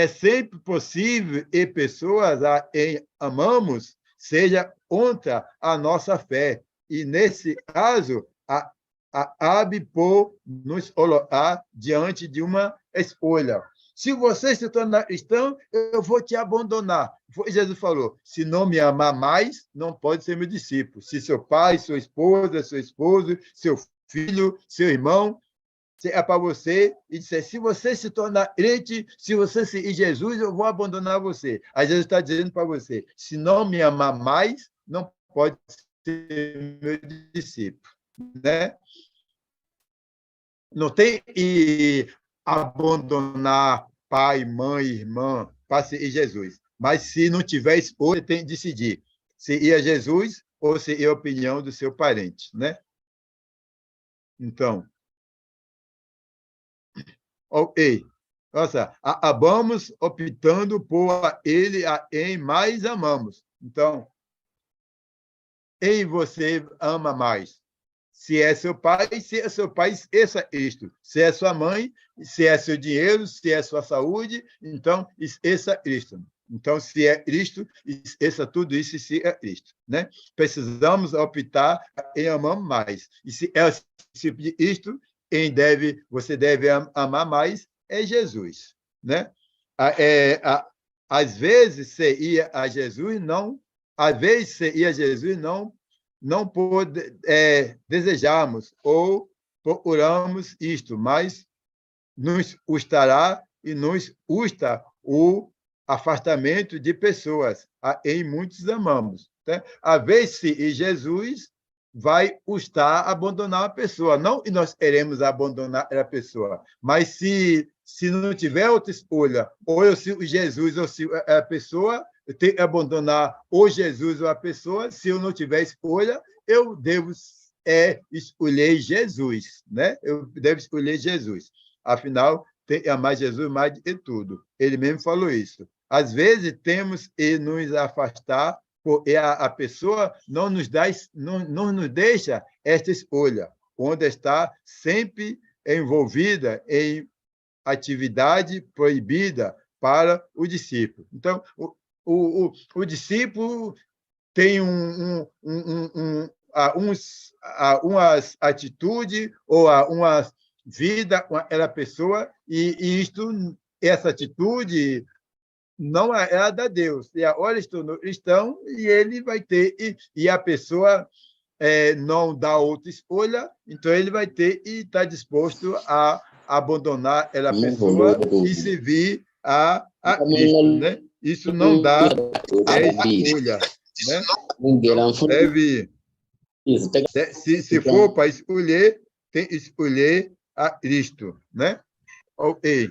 sempre possível e pessoas a quem amamos seja contra a nossa fé. E, nesse caso, abre por nos colocar diante de uma escolha. Se você se tornar cristão, eu vou te abandonar. Jesus falou, se não me amar mais, não pode ser meu discípulo. Se seu pai, sua esposa, seu esposo, seu filho, seu irmão, é para você e disser, se você se tornar crente, se você seguir Jesus, eu vou abandonar você. Aí Jesus está dizendo para você, se não me amar mais, não pode ser meu discípulo, né? Não tem que abandonar pai, mãe, irmã para seguir Jesus. Mas se não tiver escolha, tem que decidir se ir a Jesus ou se ir a opinião do seu parente, né? Então, ok. Nossa, acabamos optando por ele a quem mais amamos. Então, quem você ama mais? Se é seu pai, se é seu pai, esqueça isto. Se é sua mãe, se é seu dinheiro, se é sua saúde, então esqueça isto. Então, se é Cristo, esqueça tudo isso e se é Cristo, né? Precisamos optar em amar mais. E se é o tipo de Cristo, você deve amar mais é Jesus, né? Às vezes você ia a Jesus, não, às vezes você ia a Jesus, não desejamos ou procuramos isto, mas nos custará e nos custa o afastamento de pessoas em muitos amamos. Né? Às vezes, e Jesus vai custar abandonar a pessoa. Não que nós queremos abandonar a pessoa, mas se não tiver outra escolha, ou eu sigo Jesus ou sigo a pessoa, eu tenho que abandonar ou Jesus ou a pessoa. Se eu não tiver escolha, eu devo escolher Jesus, né? Eu devo escolher Jesus. Afinal, tem que amar Jesus mais de tudo. Ele mesmo falou isso. Às vezes, temos que nos afastar, porque a pessoa não nos deixa esta escolha, onde está sempre envolvida em atividade proibida para o discípulo. Então, o discípulo tem umas atitudes ou uma vida com aquela pessoa e essa atitude não é a da Deus. E agora estou no cristão e ele vai ter e a pessoa não dá outra escolha, então ele vai ter e está disposto a abandonar aquela pessoa e servir a Cristo, né? Isso não dá escolha, né? Então, se for para escolher, tem que escolher a Cristo, né? Ok.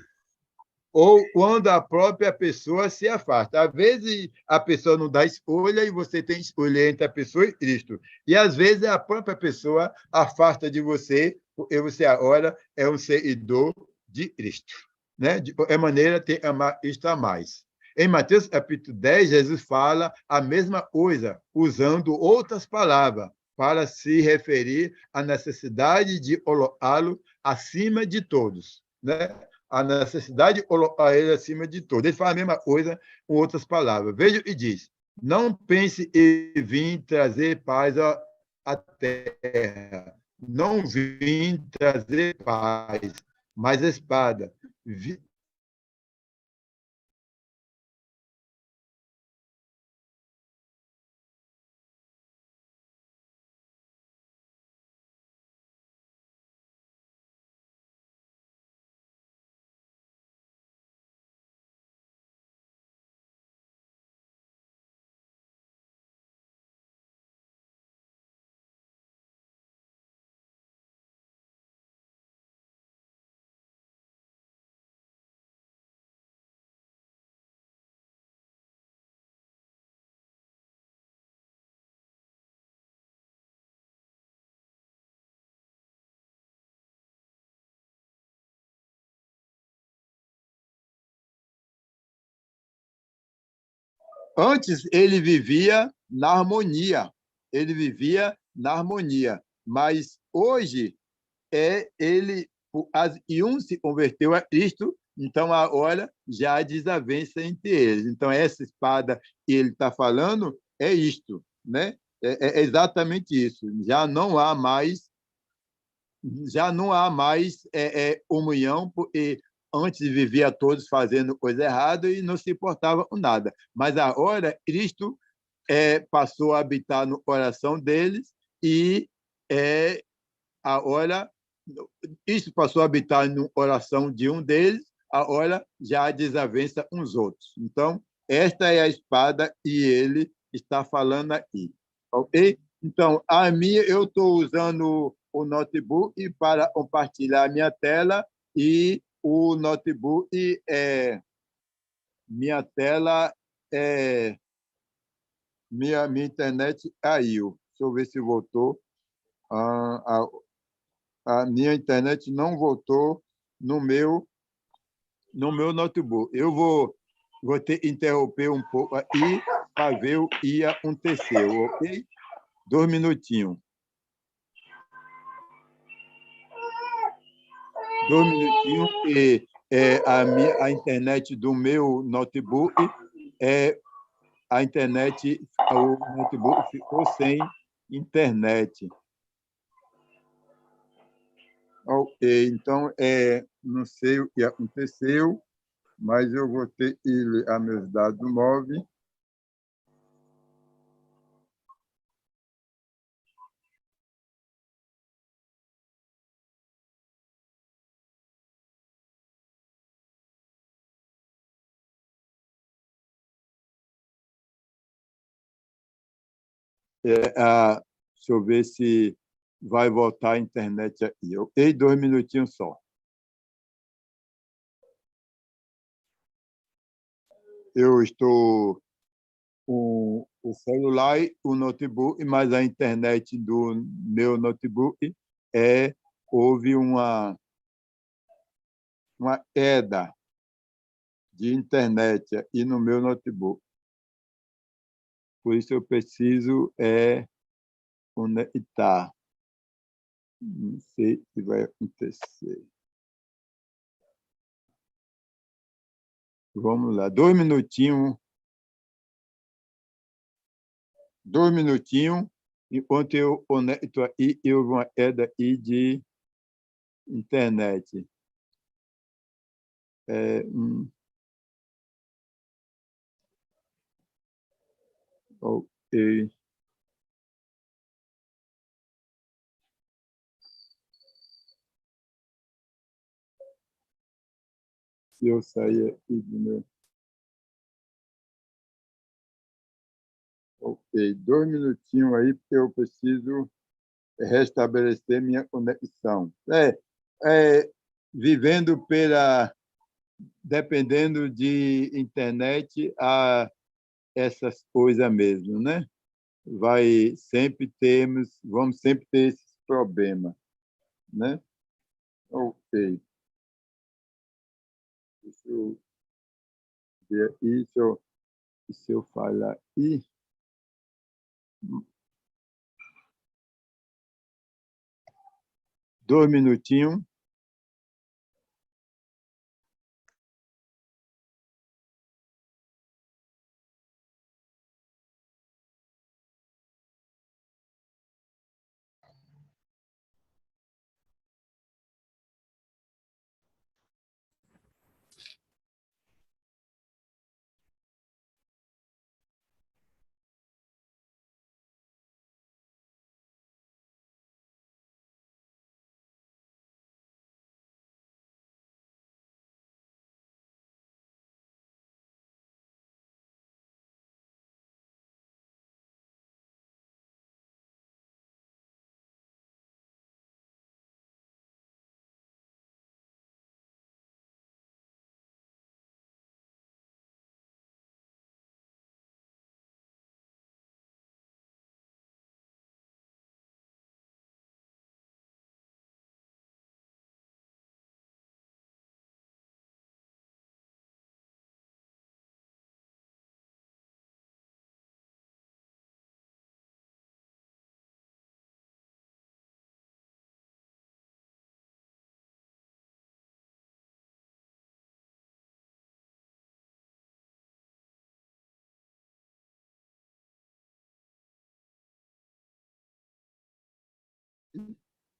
Ou quando a própria pessoa se afasta. Às vezes a pessoa não dá escolha e você tem que escolher entre a pessoa e Cristo. E às vezes a própria pessoa afasta de você, porque você agora é um seguidor de Cristo. Né? De qualquer maneira, tem que amar isto a mais. Em Mateus capítulo 10, Jesus fala a mesma coisa, usando outras palavras, para se referir à necessidade de colocá-lo acima de todos. Né? A necessidade de colocar ele acima de tudo. Ele fala a mesma coisa com outras palavras. Veja e diz: não pense em vir trazer paz à terra. Não vim trazer paz, mas espada. Antes ele vivia na harmonia, ele vivia na harmonia, mas hoje ele e um se converteu a Cristo, então agora já há desavença entre eles. Então essa espada que ele está falando é isto, né? É exatamente isso. Já não há mais comunhão, porque antes vivia todos fazendo coisa errada e não se importava com nada. Mas agora Cristo passou a habitar no coração deles e agora isso passou a habitar no coração de um deles, agora já há desavença com os outros. Então, esta é a espada e ele está falando aqui. Ok? Então, a minha, eu estou usando o notebook para compartilhar a minha tela e o notebook minha tela é minha internet caiu. Deixa eu ver se voltou. A, a minha internet não voltou no meu notebook. Eu vou ter que interromper um pouco aí para ver o que aconteceu, ok? 2 minutinhos. 2 minutinhos e a internet do meu notebook o notebook ficou sem internet. Ok, então não sei o que aconteceu, mas eu vou ter que ir a meus dados móveis. Deixa eu ver se vai voltar a internet aqui. Ok? 2 minutinhos só. Eu estou com o celular, o notebook, mas a internet do meu notebook houve uma queda de internet aqui no meu notebook. Por isso eu preciso conectar. Não sei se vai acontecer. Vamos lá, 2 minutinhos. 2 minutinhos, enquanto eu conecto aí, eu vou uma queda aí de internet. Ok. Se eu sair aqui de novo. Ok, 2 minutinhos aí, porque eu preciso restabelecer minha conexão. Vivendo dependendo de internet, a essas coisas mesmo, né? Vamos sempre ter esses problemas, né? Ok. Deixa eu ver aqui, se eu falar aí. 2 minutinhos.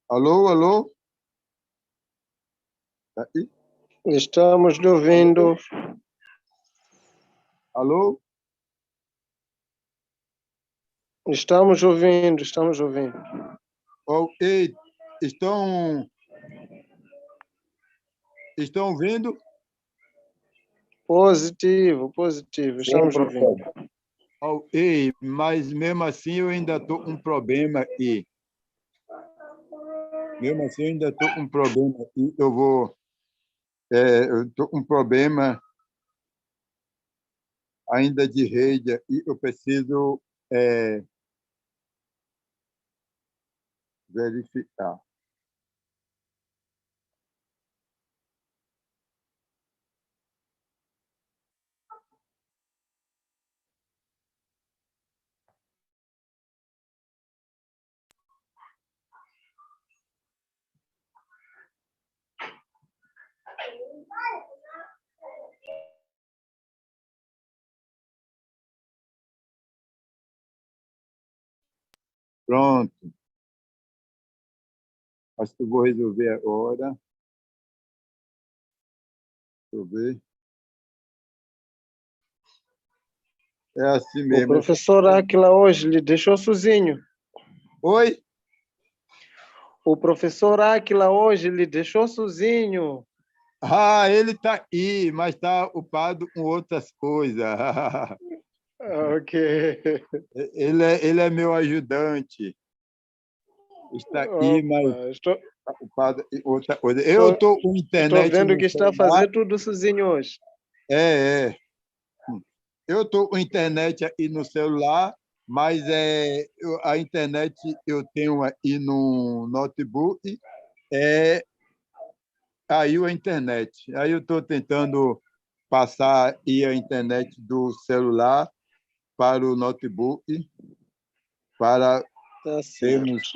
Alô, alô? Tá aí? Estamos lhe ouvindo. Alô? Estamos ouvindo, estamos ouvindo. Ok. Estão ouvindo? Positivo, positivo, estamos Sim, ouvindo. professor. Ok, mas mesmo assim eu ainda estou com um problema aqui. Mesmo assim eu ainda estou com um problema aqui. Eu estou com um problema ainda de rede e eu preciso verificar. Pronto. Acho que eu vou resolver agora. Deixa eu ver. É assim O mesmo. professor Áquila hoje lhe deixou sozinho. Oi? O professor Áquila hoje lhe deixou sozinho. Ah, ele está aí, mas está ocupado com outras coisas. Ok. Ele é meu ajudante. Está aqui, mas Opa, está ocupado em outra coisa. Eu estou, estou com estou internet vendo no que está a celular. fazer tudo sozinho hoje. É. Eu estou com internet aí no celular, mas a internet eu tenho aí no notebook. Caiu a internet. Aí eu estou tentando passar aí a internet do celular para o notebook para Tá certo. termos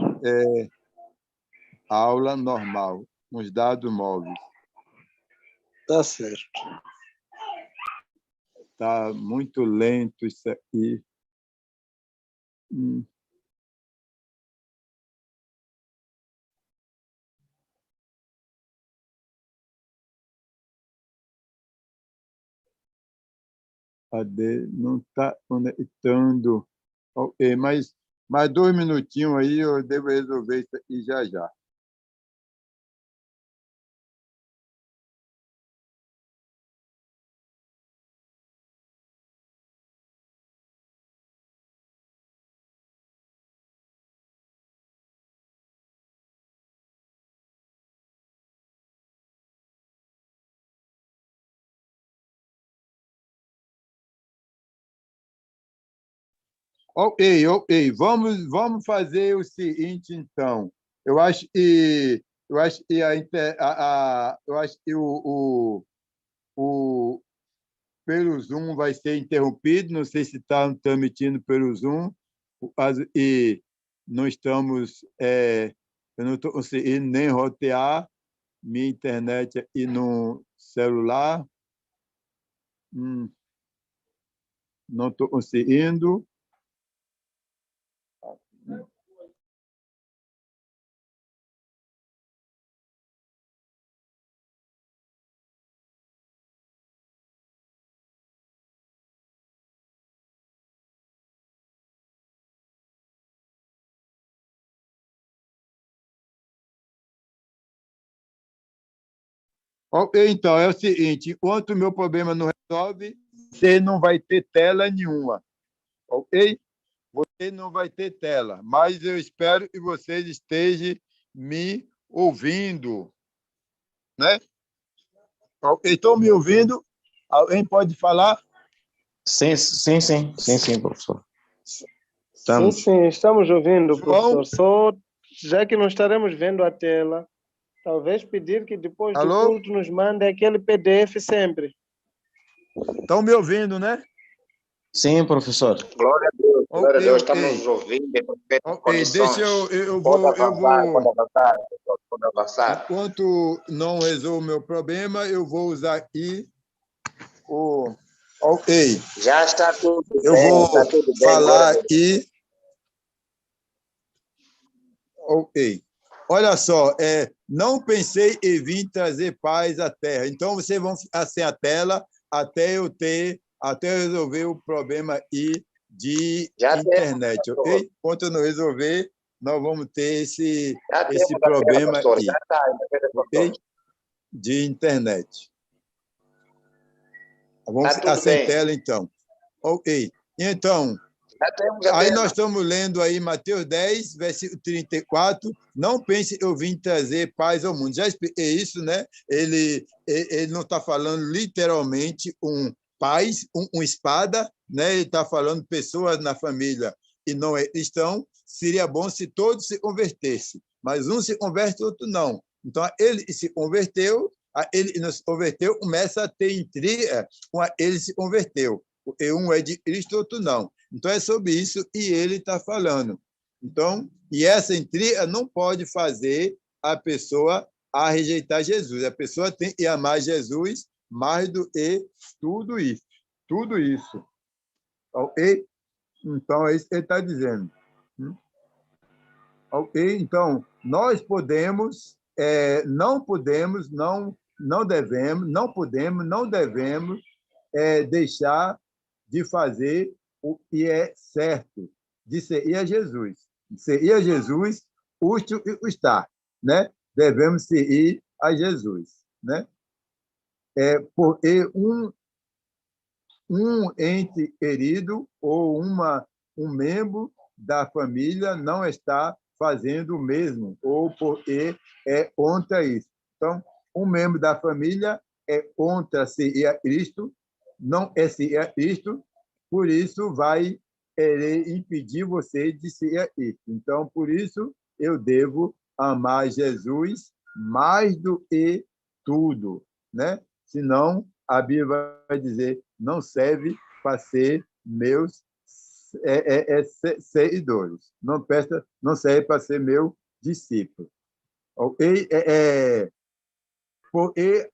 aula normal, com os dados móveis. Tá certo. Está muito lento isso aqui. Cadê? Não está conectando. Ok, mais 2 minutinhos aí, eu devo resolver isso aqui já já. Ok, ok. Vamos fazer o seguinte, então. Eu acho que o pelo Zoom vai ser interrompido. Não sei se está transmitindo pelo Zoom e não estamos. Eu não estou conseguindo nem rotear minha internet aqui no celular. Não estou conseguindo. Então, é o seguinte, enquanto o meu problema não resolve, você não vai ter tela nenhuma, ok? Você não vai ter tela, mas eu espero que vocês estejam me ouvindo, né? Estão me ouvindo? Alguém pode falar? Sim, professor. Sim, estamos ouvindo, João? professor. Só, já que não estaremos vendo a tela, talvez pedir que depois do Alô? culto nos mande aquele PDF sempre. Estão me ouvindo, né? Sim, professor. Glória a Deus, glória a Deus, Ok. estamos nos ouvindo em perfeitas Deixa condições. eu Pode vou. avançar, pode avançar. Enquanto não resolvo o meu problema, eu vou usar aqui o. Ok. Já está tudo Eu bem, vou está tudo bem, glória a falar Deus. aqui. Ok. Olha só, não pensei em vir trazer paz à Terra. Então, vocês vão ficar sem a tela até eu resolver o problema aí de Já internet, temos, ok? pastor. Enquanto eu não resolver, nós vamos ter esse Já temos a tela, problema pastor. aí, Já está, pastor. ok? De internet. Vamos Está ficar tudo sem bem. tela, então. Ok. Então, Já temos a aí tela. nós estamos lendo aí Mateus 10, versículo 34. Não pense eu vim trazer paz ao mundo. Já expliquei isso, né? Ele não está falando literalmente paz, espada, né? Ele está falando pessoas na família e não é cristão. Seria bom se todos se convertessem, mas um se converte, outro não. Então, ele se converteu, ele não se converteu, começa a ter intriga, ele se converteu. Porque um é de Cristo, outro não. Então, é sobre isso e ele está falando. Então, e essa intriga não pode fazer a pessoa a rejeitar Jesus. A pessoa tem que amar Jesus mais do que tudo isso. Tudo isso. Ok? Então, é isso que ele está dizendo. Ok? Então, nós podemos, não devemos, não devemos deixar de fazer o que é certo, de seguir a Jesus. Seguir a Jesus, útil e custar, né? Devemos seguir a Jesus, né? Porque um ente querido ou um membro da família não está fazendo o mesmo, ou porque é contra isso. Então, um membro da família é contra seguir a Cristo, não é seguir a Cristo, por isso vai querer impedir você de seguir a Cristo. Então, por isso, eu devo amar Jesus mais do que tudo, né? Senão, a Bíblia vai dizer, não serve para ser meus seguidores. Não serve para ser meu discípulo. Ok? Porque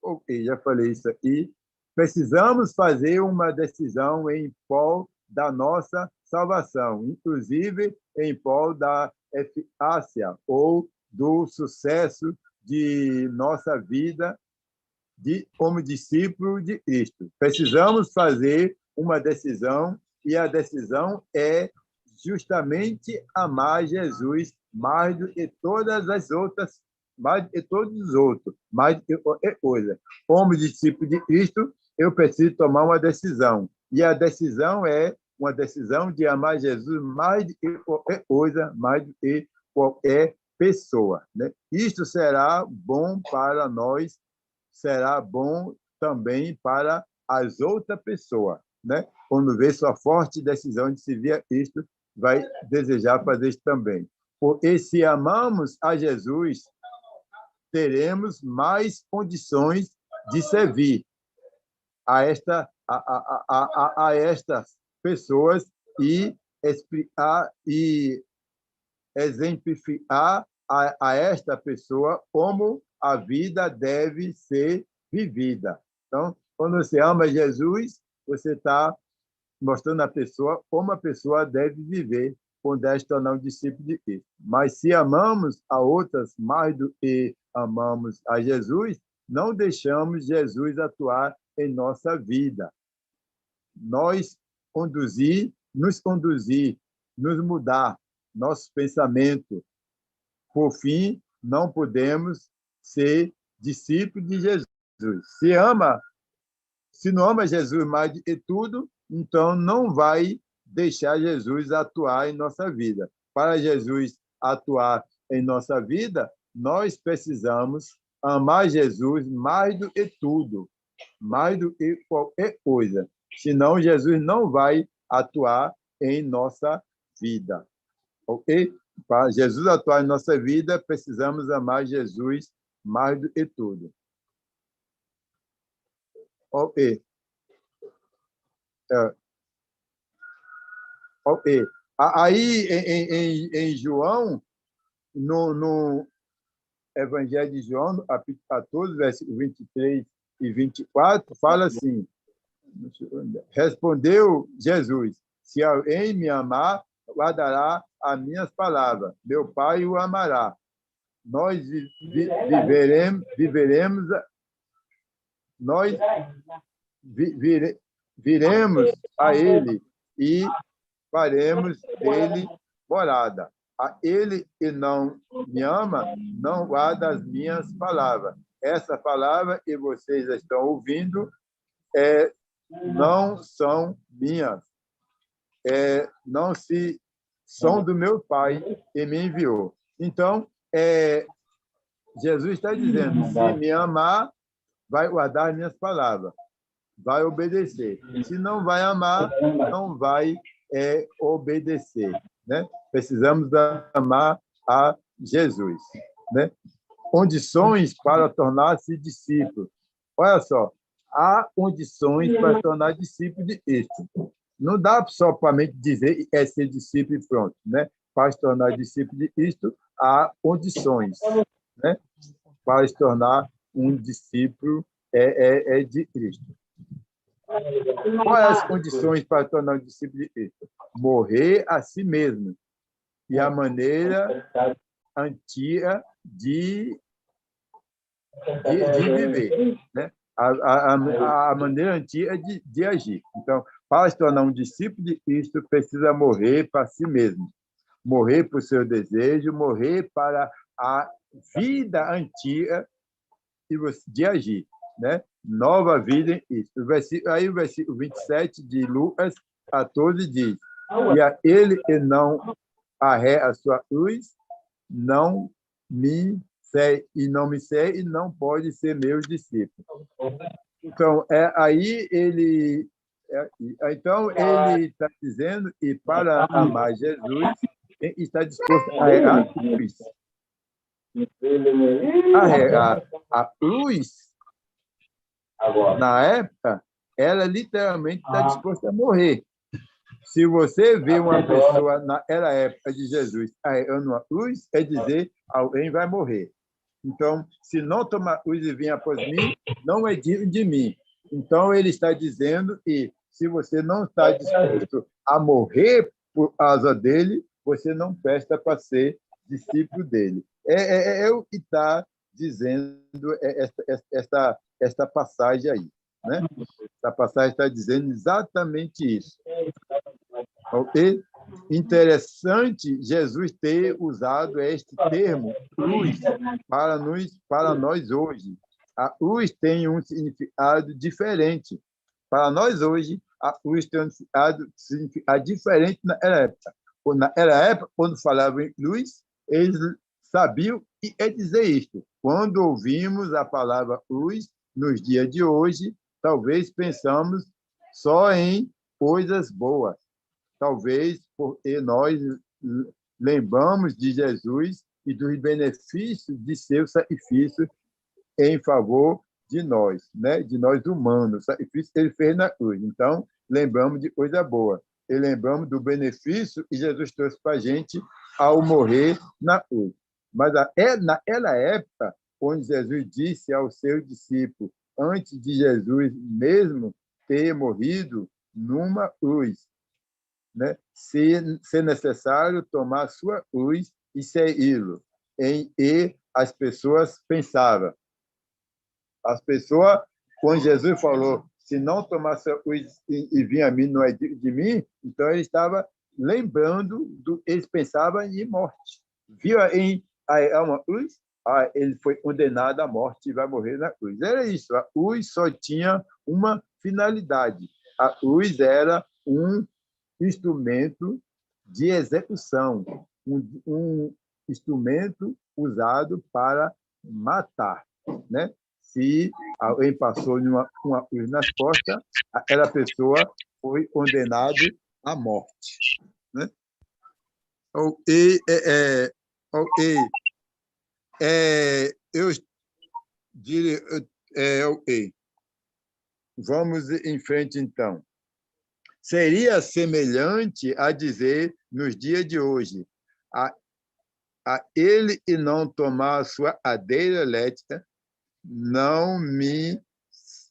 ok, já falei isso aqui. Precisamos fazer uma decisão em prol da nossa salvação, inclusive em prol da eficácia ou do sucesso de nossa vida como discípulo de Cristo. Precisamos fazer uma decisão e a decisão é justamente amar Jesus mais do que todas as outras, mais do que todos os outros, mais do que qualquer coisa. Como discípulo de Cristo, eu preciso tomar uma decisão. E a decisão é uma decisão de amar Jesus mais do que qualquer coisa, mais do que qualquer pessoa, né? Isto será bom para nós, será bom também para as outras pessoas, né? Quando vê sua forte decisão de servir a Cristo, vai desejar fazer isso também. Porque se amamos a Jesus, teremos mais condições de servir a estas pessoas e explicar e exemplificar a esta pessoa como a vida deve ser vivida. Então, quando você ama Jesus, você está mostrando à pessoa como a pessoa deve viver quando é se tornar um discípulo de Cristo. Mas se amamos a outras mais do que amamos a Jesus, não deixamos Jesus atuar em nossa vida. Nos conduzir, nos mudar nosso pensamento. Por fim, não podemos ser discípulos de Jesus. Se não ama Jesus mais do que tudo, então não vai deixar Jesus atuar em nossa vida. Para Jesus atuar em nossa vida, nós precisamos amar Jesus mais do que tudo, mais do que qualquer coisa. Senão, Jesus não vai atuar em nossa vida. Ok? Para Jesus atuar em nossa vida, precisamos amar Jesus mais do que tudo. Ok. Ok. Aí, em João, no Evangelho de João, capítulo 14, versículos 23 e 24, fala assim, respondeu Jesus, se alguém me amar, guardará as minhas palavras. Meu Pai o amará. Nós nós viremos a ele e faremos dele morada. A ele que não me ama, não guarda as minhas palavras. Essa palavra que vocês estão ouvindo não são minhas, não se são do meu Pai que me enviou. Então, Jesus está dizendo, se me amar, vai guardar as minhas palavras, vai obedecer. Se não vai amar, não vai obedecer. Né? Precisamos amar a Jesus. Né? Condições para tornar-se discípulo. Olha só, há condições para tornar discípulo de Cristo. Não dá só para dizer ser discípulo e pronto. Né? Para se tornar discípulo de Cristo, há condições. Né? Para se tornar um discípulo de Cristo. Quais as condições para tornar um discípulo de Cristo? Morrer a si mesmo. E a maneira antiga de viver. Né? A maneira antiga de agir. Então, para se tornar um discípulo de Cristo, precisa morrer para si mesmo. Morrer para o seu desejo, morrer para a vida antiga de agir. Né? Nova vida em Cristo. Aí o versículo 27 de Lucas 14 diz, e a ele que não arré a sua luz, não me segue, e não pode ser meu discípulo. Então, aí ele está dizendo que para amar Jesus, está disposto a arrear a cruz. Arrear a cruz, na época, ela literalmente está disposta a morrer. Se você vê uma pessoa naquela época de Jesus arreando uma cruz, é dizer alguém vai morrer. Então, se não tomar cruz e vir após mim, não é digno de mim. Então, ele está dizendo que se você não está disposto a morrer por causa dele, você não presta para ser discípulo dele. É o que está dizendo esta passagem aí. Né? Essa passagem está dizendo exatamente isso. Ok? Interessante Jesus ter usado este termo, cruz, para nós hoje. A cruz tem um significado diferente. Para nós hoje, a cruz tem um significado diferente naquela época. Naquela época, quando falavam em cruz, eles sabiam o que é dizer isto. Quando ouvimos a palavra cruz, nos dias de hoje, talvez pensamos só em coisas boas. Talvez porque nós lembramos de Jesus e dos benefícios de seu sacrifício em favor de nós, né? De nós humanos, o sacrifício que ele fez na cruz. Então, lembramos de coisa boa. E lembramos do benefício que Jesus trouxe para a gente ao morrer na cruz. Mas naquela época, quando Jesus disse ao seu discípulo, antes de Jesus mesmo ter morrido numa cruz, né? Se necessário, tomar sua cruz e segui-lo. E as pessoas pensavam. As pessoas, quando Jesus falou, se não tomar sua cruz e vir a mim, não é de mim, então ele estava lembrando, eles pensavam em morte. Viu em uma cruz? Ele foi condenado à morte e vai morrer na cruz. Era isso. A cruz só tinha uma finalidade. A cruz era um instrumento de execução, um instrumento usado para matar. Né? Se alguém passou uma cruz nas costas, aquela pessoa foi condenada à morte. Né? Eu diria, ok. Vamos em frente, então. Seria semelhante a dizer, nos dias de hoje, a ele que não tomar a sua cadeira elétrica, não me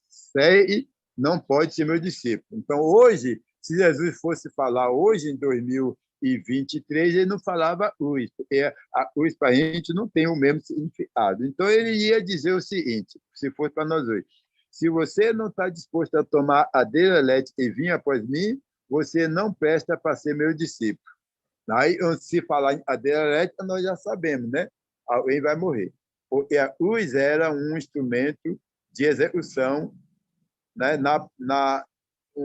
segue, não pode ser meu discípulo. Então, hoje, se Jesus fosse falar hoje, em e 23, ele não falava us, porque a us para a gente não tem o mesmo significado. Então, ele ia dizer o seguinte, se fosse para nós hoje: se você não está disposto a tomar a cadeira elétrica e vir após mim, você não presta para ser meu discípulo. Aí, se falar em cadeira elétrica, nós já sabemos, né? Alguém vai morrer. Porque a cruz era um instrumento de execução, né? na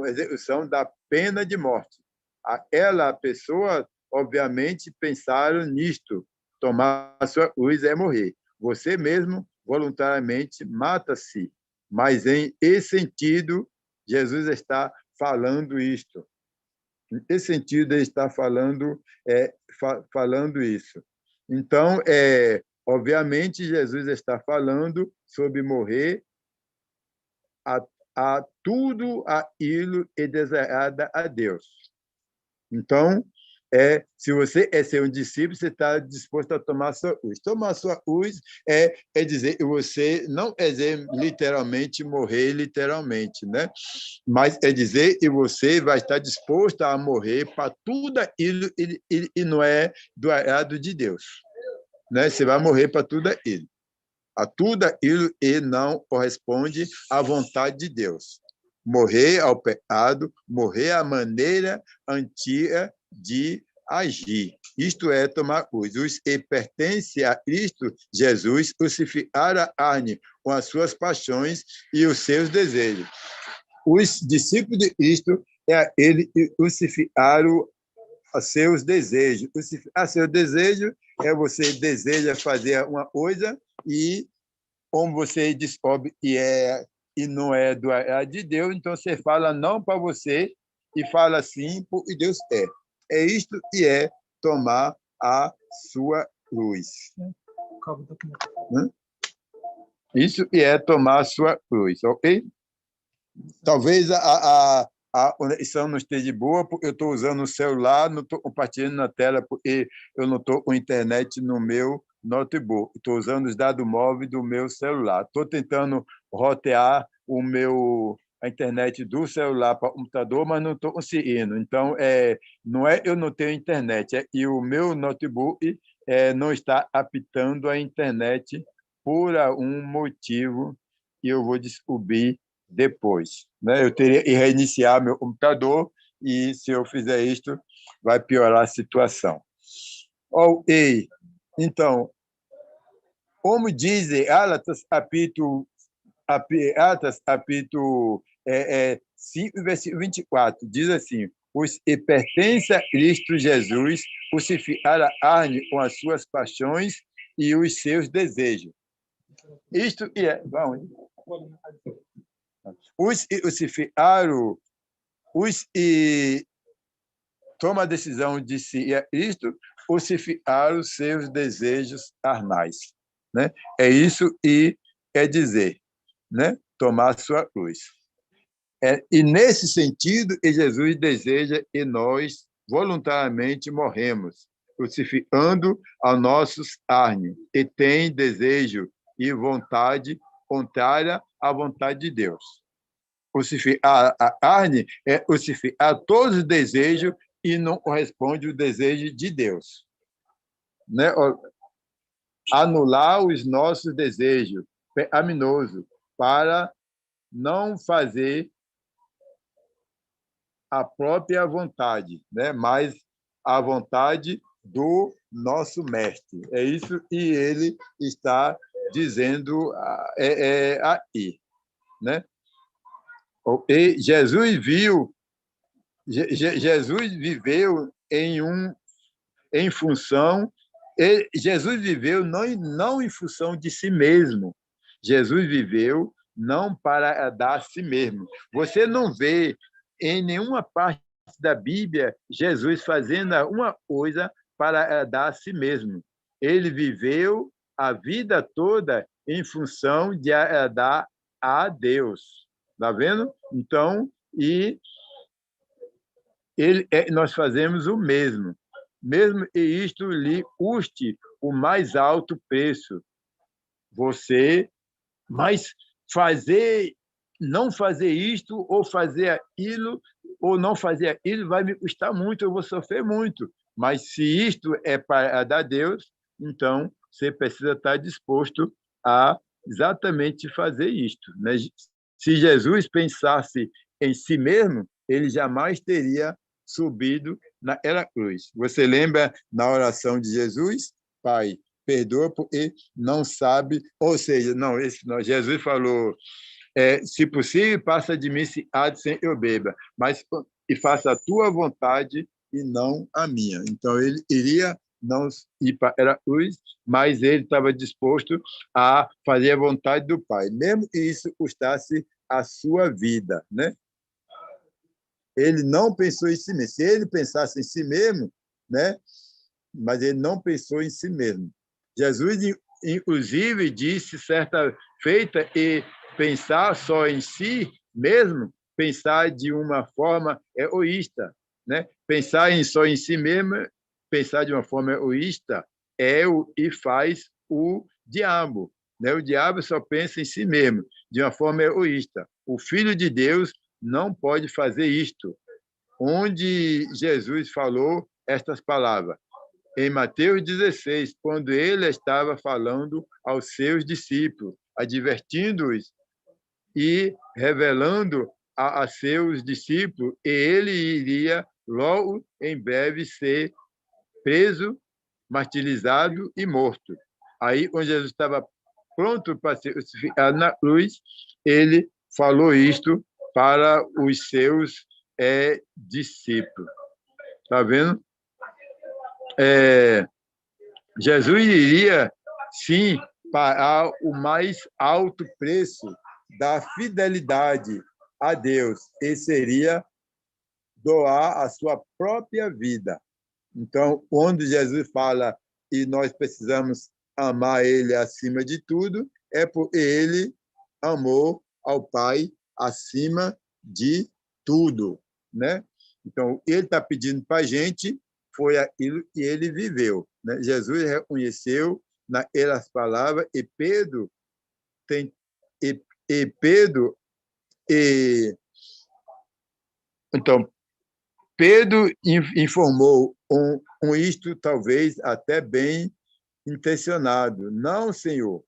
execução da pena de morte. Aquela pessoa, obviamente, pensaram nisto: tomar a sua cruz é morrer. Você mesmo, voluntariamente, mata-se. Mas, em esse sentido, Jesus está falando isto. Nesse sentido, ele está falando isso. Então, obviamente, Jesus está falando sobre morrer a tudo aquilo que desagrada a Deus. Então, se você é ser um discípulo, você está disposto a tomar a sua cruz. Tomar a sua cruz é dizer que você não é dizer literalmente morrer literalmente, né? Mas é dizer que você vai estar disposto a morrer para tudo aquilo e não é do agrado de Deus, né? Você vai morrer para tudo aquilo. A tudo aquilo e não corresponde à vontade de Deus. Morrer ao pecado, morrer à maneira antiga de agir. Isto é tomar cruz. Os que pertencem a Cristo Jesus crucificaram a carne com as suas paixões e os seus desejos. Os discípulos de Cristo eles crucificaram os seus desejos. Crucificar seu desejo você deseja fazer uma coisa e, como você descobre e não é do agrado de Deus, então você fala não para você e fala sim porque Deus é. É isto que é tomar a sua cruz. Isso que é tomar a sua cruz, ok? Talvez a conexão não esteja boa, porque eu estou usando o celular, não estou compartilhando na tela, porque eu não estou com internet no meu notebook. Estou usando os dados móveis do meu celular. Estou tentando rotear a internet do celular para o computador, mas não estou conseguindo. Então, não é eu não tenho internet, é que o meu notebook não está apitando a internet por um motivo que eu vou descobrir depois, né? Eu teria que reiniciar meu computador e, se eu fizer isto, vai piorar a situação. Ok. Então, como dizem Gálatas, capítulo 5, versículo 24, diz assim: os que pertencem a Cristo Jesus crucificaram a carne com as suas paixões e os seus desejos. Isto vamos. Os que crucificaram, os que tomam a decisão de seguir a Cristo, crucificaram seus desejos carnais, né? É isso que quer dizer, né? Tomar sua cruz. E nesse sentido, Jesus deseja que nós voluntariamente morremos, crucificando a nossos carnes, e tem desejo e vontade contrária à vontade de Deus. Crucificar a carne é crucificar todos os desejos e não corresponde ao desejo de Deus, né? Anular os nossos desejos pecaminosos para não fazer a própria vontade, né? Mas a vontade do nosso mestre. É isso que ele está dizendo aqui, né? E Jesus viveu em função, Jesus viveu não em função de si mesmo. Jesus viveu não para dar a si mesmo. Você não vê em nenhuma parte da Bíblia Jesus fazendo uma coisa para dar a si mesmo. Ele viveu a vida toda em função de dar a Deus. Está vendo? Então, nós fazemos o mesmo. Mesmo que isto lhe custe o mais alto preço. Mas fazer não fazer isto ou fazer aquilo, ou não fazer aquilo vai me custar muito, eu vou sofrer muito. Mas se isto é para dar a Deus, então você precisa estar disposto a exatamente fazer isto, né? Se Jesus pensasse em si mesmo, ele jamais teria subido naquela cruz. Você lembra na oração de Jesus? Pai, perdoa porque não sabe, ou seja, não, Jesus falou, se possível, passa de mim se há de sem eu beba, mas e faça a tua vontade e não a minha. Então, ele iria não ir para a cruz, mas ele estava disposto a fazer a vontade do Pai, mesmo que isso custasse a sua vida, né? Ele não pensou em si mesmo. Se ele pensasse em si mesmo, né? Mas ele não pensou em si mesmo. Jesus, inclusive, disse certa feita e pensar só em si mesmo, pensar de uma forma egoísta, né? Pensar só em si mesmo, pensar de uma forma egoísta e faz o diabo, né? O diabo só pensa em si mesmo, de uma forma egoísta. O Filho de Deus não pode fazer isto. Onde Jesus falou estas palavras? Em Mateus 16, quando ele estava falando aos seus discípulos, advertindo-os e revelando a seus discípulos, e ele iria logo em breve ser preso, martirizado e morto. Aí, quando Jesus estava pronto para ser crucificado na cruz, ele falou isto para os seus discípulos. Está vendo? Jesus iria, sim, pagar o mais alto preço da fidelidade a Deus, e seria doar a sua própria vida. Então, quando Jesus fala e nós precisamos amar ele acima de tudo, é porque ele amou ao Pai acima de tudo, né? Então, ele está pedindo para a gente, foi aquilo que ele viveu, né? Jesus reconheceu naquelas palavras, e Pedro então Pedro informou isto talvez até bem intencionado. Não, Senhor,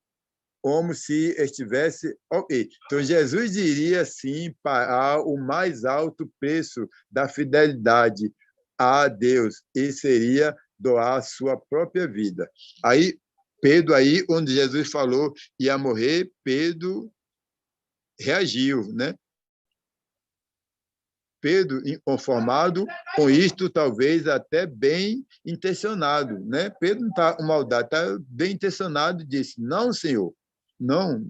como se estivesse... Okay. Então, Jesus iria, sim, pagar o mais alto preço da fidelidade a Deus, e seria doar a sua própria vida. Aí, Pedro, aí, onde Jesus falou ia morrer, Pedro reagiu, né? Pedro, inconformado com isto, talvez até bem intencionado, né? Pedro não está com maldade, está bem intencionado, disse: não, Senhor, não,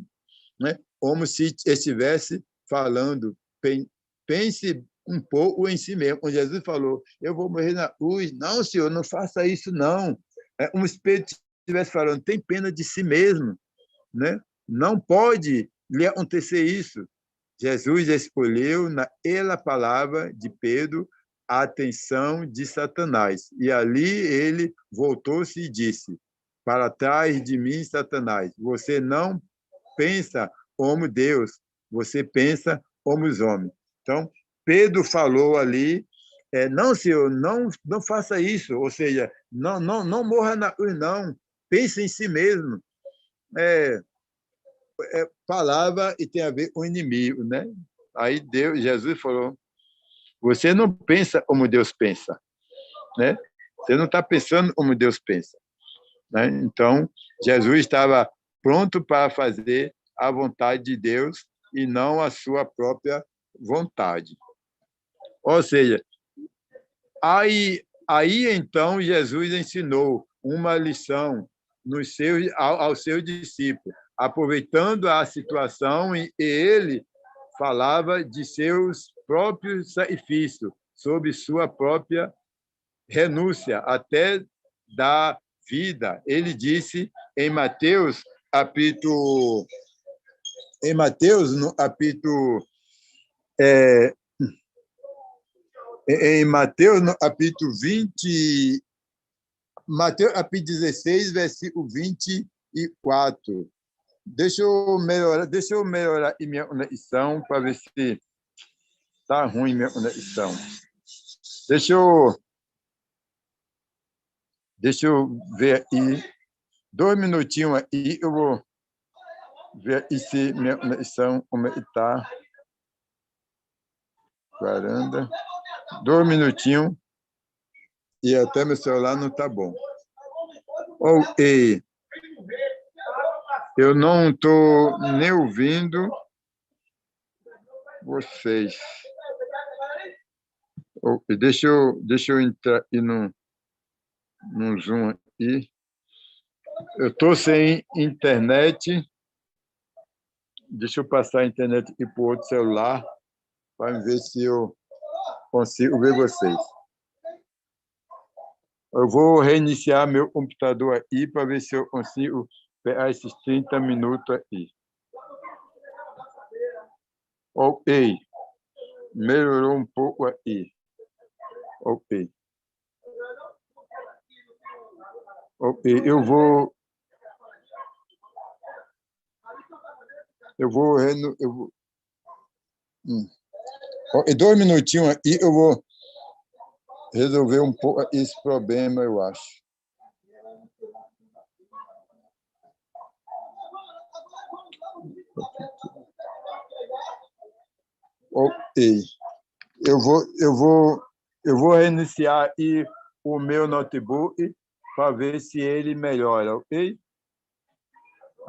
né? Como se estivesse falando, pense um pouco em si mesmo. Quando Jesus falou: eu vou morrer na cruz, não, Senhor, não faça isso, não. Um espírito estivesse falando: tem pena de si mesmo, né? Não pode lhe acontecer isso. Jesus escolheu naquela palavra de Pedro a atenção de Satanás. E ali ele voltou-se e disse: para trás de mim, Satanás, você não pensa como Deus, você pensa como os homens. Então, Pedro falou ali: não, Senhor, não faça isso, ou seja, não morra na cruz, não, pense em si mesmo. Palavra e tem a ver com o inimigo, né? Aí Jesus falou: você não pensa como Deus pensa, né? Você não está pensando como Deus pensa, né? Então, Jesus estava pronto para fazer a vontade de Deus e não a sua própria vontade. Ou seja, aí então Jesus ensinou uma lição aos seus discípulos, aproveitando a situação, e ele falava de seus próprios sacrifícios, sobre sua própria renúncia, até da vida. Ele disse em Mateus, no capítulo 20, Mateus capítulo 16, versículo 24. Deixa eu melhorar a minha conexão para ver se tá ruim minha conexão. Deixa eu ver aí. 2 minutinhos aí, eu vou ver aí se minha conexão como é que tá. Varanda. 2 minutinhos. E até meu celular não tá bom. Ei, eu não estou nem ouvindo vocês. Deixa eu entrar aí no Zoom aí. Eu estou sem internet. Deixa eu passar a internet para o outro celular para ver se eu consigo ver vocês. Eu vou reiniciar meu computador aí para ver se eu consigo pegar esses 30 minutos aí. Ok. Melhorou um pouco aí. Ok. Ok. Eu vou. Em 2 minutinhos aí, eu vou resolver um pouco esse problema, eu acho. Ok. Eu vou reiniciar aí o meu notebook para ver se ele melhora, ok?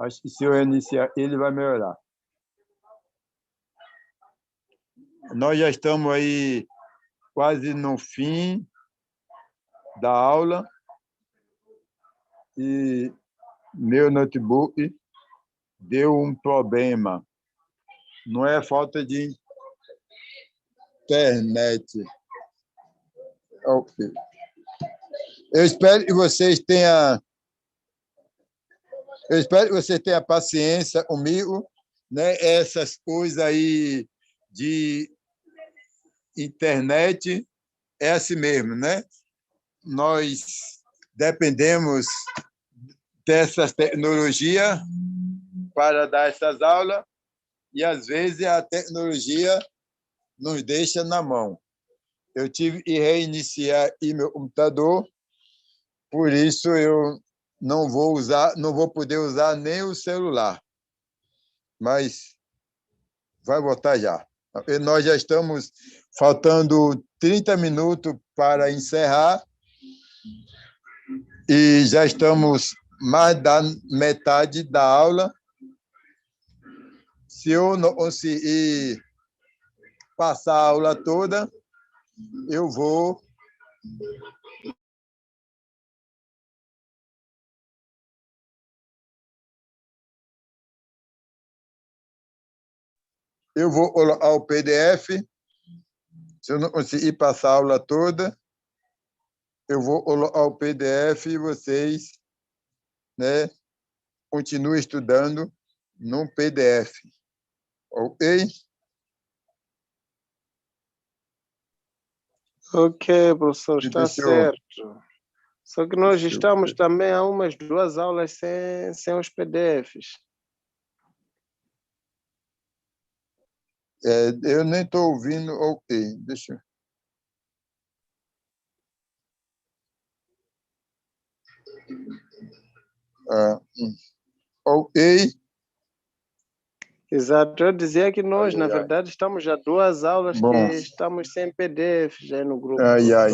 Acho que se eu reiniciar, ele vai melhorar. Nós já estamos aí quase no fim da aula e meu notebook deu um problema. Não é falta de internet. Okay. Eu espero que vocês tenham paciência comigo, né? Essas coisas aí de internet é assim mesmo, né? Nós dependemos dessas tecnologias para dar essas aulas e, às vezes, a tecnologia nos deixa na mão. Eu tive que reiniciar meu computador, por isso eu não vou poder usar nem o celular, mas vai voltar já. E nós já estamos faltando 30 minutos para encerrar e já estamos mais da metade da aula. Se eu não conseguir passar a aula toda, eu vou colocar o PDF. Se eu não conseguir passar a aula toda, eu vou colocar o PDF e vocês, né, continuem estudando no PDF. Ok? Ok, professor, está certo. Só que nós estamos também a umas 2 aulas sem os PDFs. Eu nem estou ouvindo. Ok, deixa eu... Ok. Exato. Eu dizia que nós, na verdade, estamos já 2 aulas que estamos sem PDF já no grupo. Ai, ai.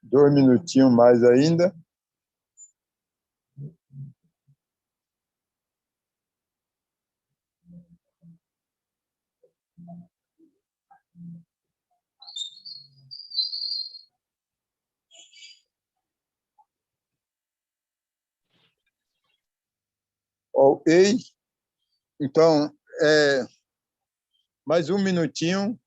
2 minutinhos mais ainda. Ok. Então, mais 1 minutinho.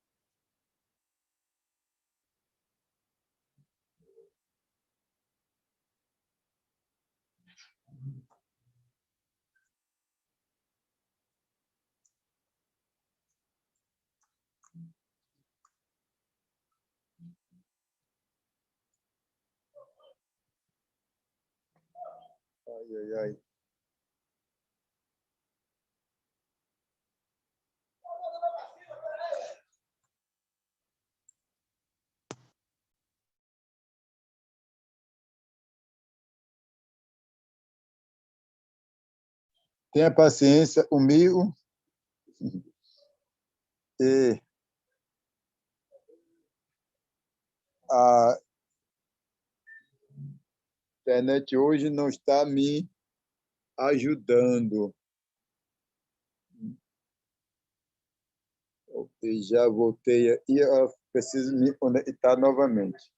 Ai, ai, ai. Tenha paciência, comigo. E a internet hoje não está me ajudando. Ok, já voltei e eu preciso me conectar novamente.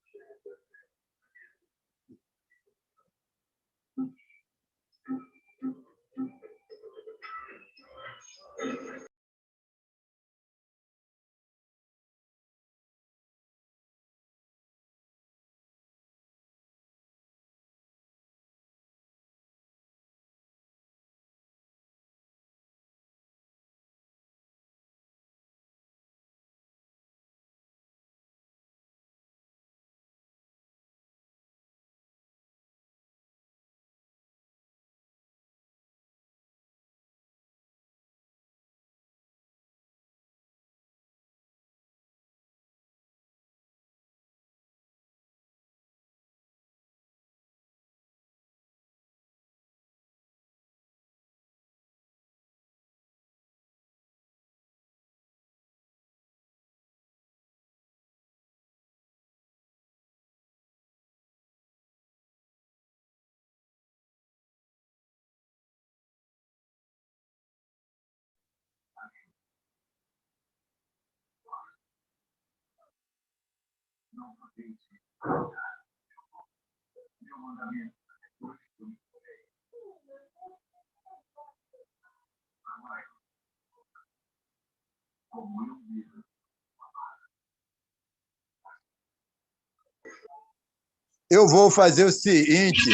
Eu vou fazer o seguinte,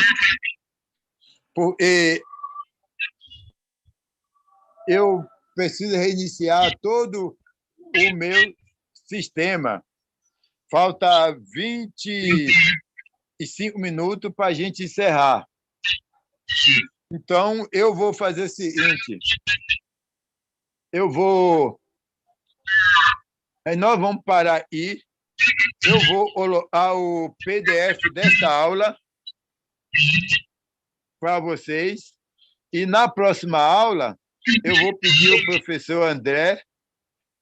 porque eu preciso reiniciar todo o meu sistema. Falta 25 minutos para a gente encerrar. Então, eu vou fazer o seguinte. Nós vamos parar aí. Eu vou colocar o PDF desta aula para vocês. E na próxima aula, eu vou pedir ao professor André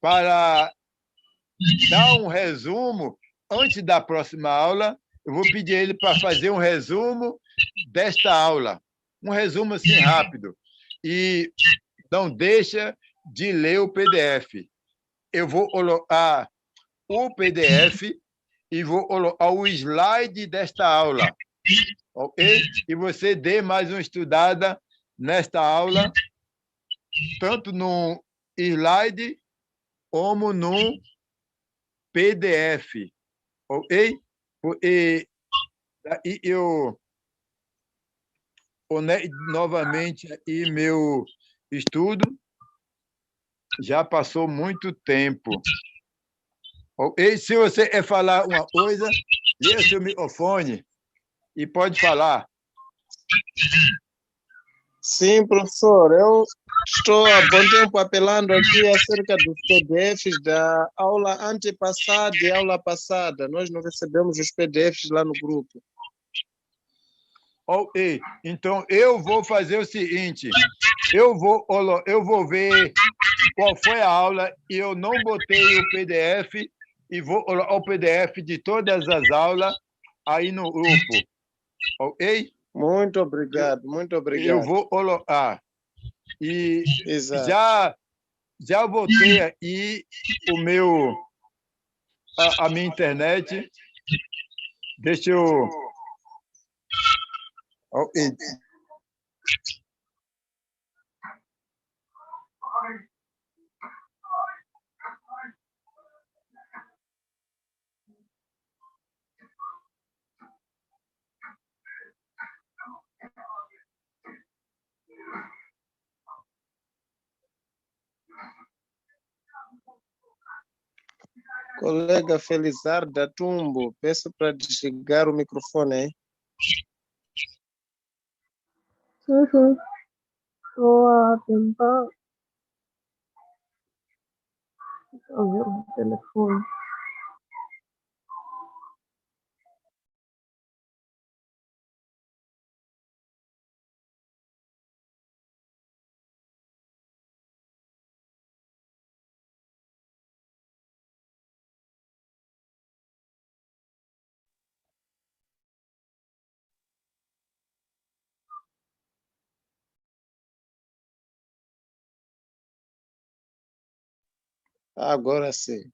para dar um resumo. Antes da próxima aula, eu vou pedir ele para fazer um resumo desta aula. Um resumo assim rápido. E não deixa de ler o PDF. Eu vou colocar o PDF e vou colocar o slide desta aula. Ok? E você dê mais uma estudada nesta aula, tanto no slide como no PDF. Ok? E daí eu conecto novamente aí meu estudo. Já passou muito tempo. Ok? Se você quer falar uma coisa, liga seu microfone e pode falar. Sim, professor, eu estou há bom tempo apelando aqui acerca dos PDFs da aula antepassada e aula passada. Nós não recebemos os PDFs lá no grupo. Ok, então eu vou fazer o seguinte, eu vou ver qual foi a aula e eu não botei o PDF e vou colocar o PDF de todas as aulas aí no grupo, ok? Muito obrigado, muito obrigado. Eu vou colocar. E Exato. já botei aí a minha internet. Deixa eu... Okay. Colega Felizardo Tumbo, peço para desligar o microfone aí. Uhum. Estou a tentar ver o telefone. Agora sim.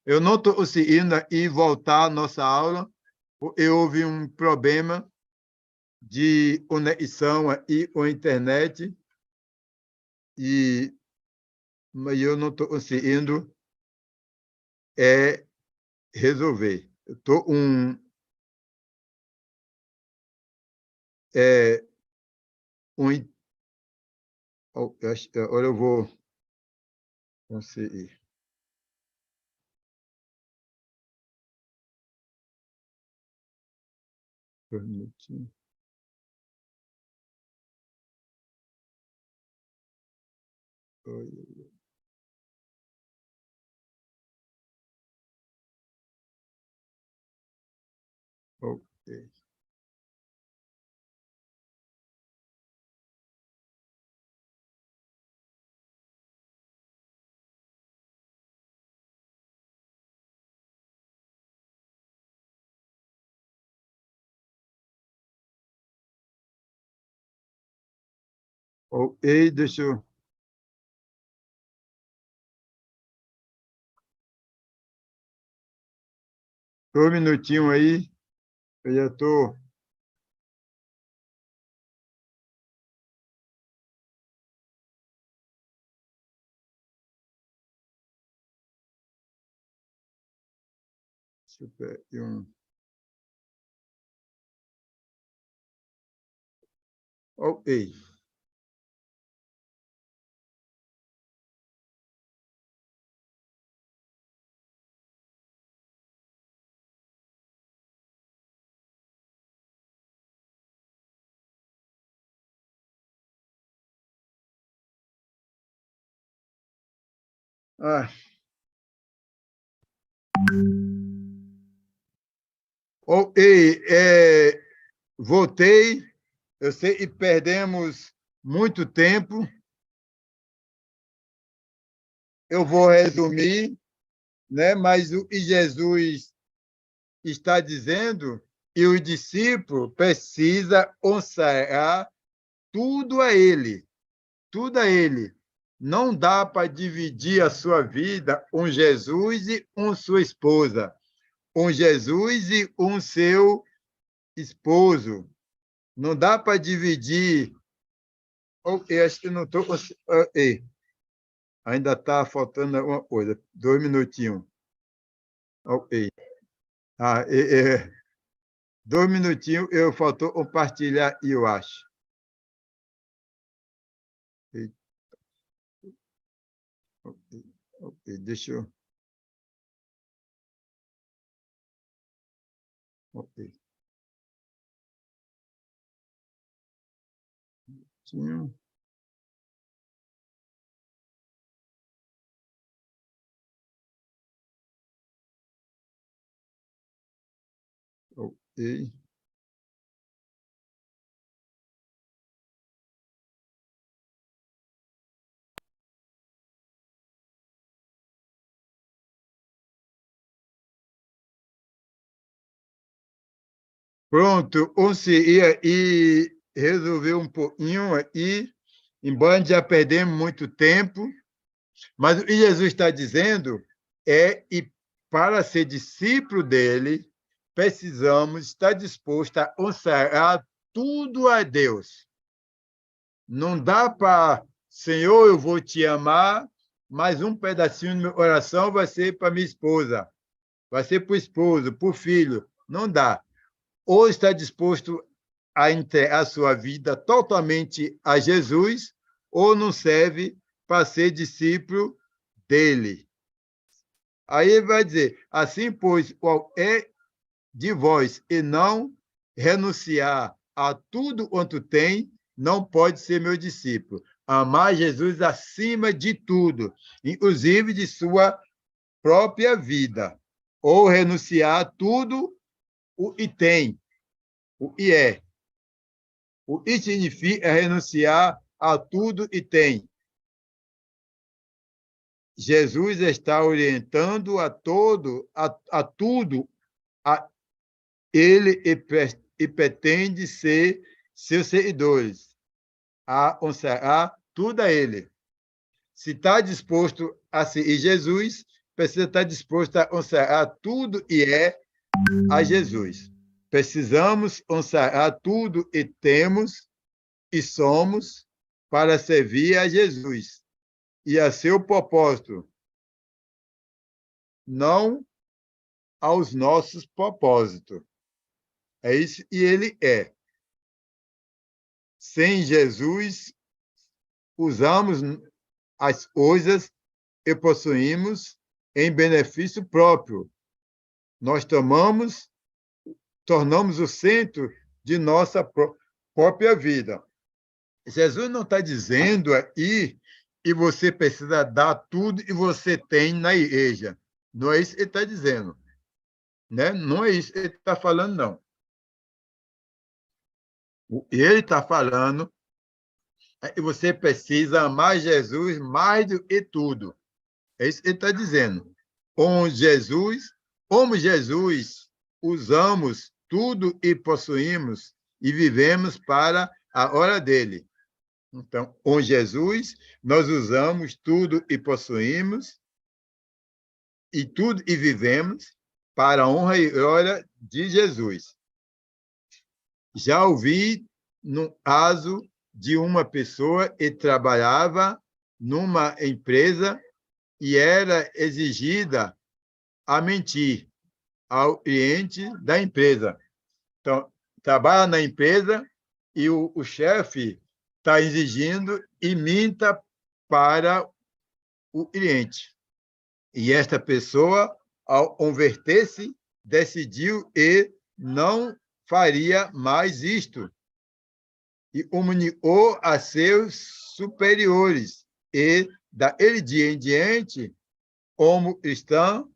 Eu não estou conseguindo ir voltar à nossa aula, porque houve um problema de conexão aí com a internet, mas eu não estou conseguindo resolver. Eu estou um, agora eu vou conseguir. Um minutinho. Ok. Ok, deixa eu. Um minutinho aí, eu já estou. Super um. Ok. Ah. Oh, ei, voltei, eu sei, e perdemos muito tempo. Eu vou resumir, né? Mas o que Jesus está dizendo, e o discípulo precisa honrar tudo a ele, tudo a ele. Não dá para dividir a sua vida um Jesus e sua esposa, um Jesus e seu esposo. Não dá para dividir. Eu acho que não estou. Ainda está faltando alguma coisa. 2 minutinhos. Ok. Ah, 2 minutinhos, eu faltou compartilhar, eu acho. Ok, deixa eu. Ok. Tinha. Ok. Pronto, ou seja, e resolveu um pouquinho aí, embora já perdemos muito tempo, mas o que Jesus está dizendo e para ser discípulo dele, precisamos estar disposto a honrar tudo a Deus. Não dá para, Senhor, eu vou te amar, mas um pedacinho do meu coração vai ser para minha esposa, vai ser para o esposo, para o filho. Não dá. Ou está disposto a entregar a sua vida totalmente a Jesus, ou não serve para ser discípulo dele. Aí ele vai dizer, assim, pois, qual é de vós e não renunciar a tudo quanto tem, não pode ser meu discípulo. Amar Jesus acima de tudo, inclusive de sua própria vida, ou renunciar a tudo o que tem, o que é. O que significa renunciar a tudo e tem. Jesus está orientando a tudo, a ele e pretende ser seus seguidores, a honrar tudo a ele. Se está disposto a seguir Jesus, precisa estar disposto a honrar tudo e a Jesus. Precisamos honrar tudo e temos e somos para servir a Jesus e a seu propósito, não aos nossos propósitos. É isso e ele é. Sem Jesus, usamos as coisas que possuímos em benefício próprio. Nós tornamos o centro de nossa própria vida. Jesus não está dizendo aí e você precisa dar tudo e você tem na igreja. Não é isso que ele está dizendo. Né? Não é isso que ele está falando, não. Ele está falando que você precisa amar Jesus mais do que tudo. É isso que ele está dizendo. Com Jesus, como Jesus, usamos tudo e possuímos e vivemos para a hora dele. Então, com Jesus, nós usamos tudo e possuímos e tudo e vivemos para a honra e glória de Jesus. Já ouvi no caso de uma pessoa que trabalhava numa empresa e era exigida a mentir ao cliente da empresa. Então, trabalha na empresa e o chefe está exigindo e minta para o cliente. E esta pessoa, ao converter-se, decidiu e não faria mais isto. E comunicou a seus superiores. E, daquele dia em diante, como cristão,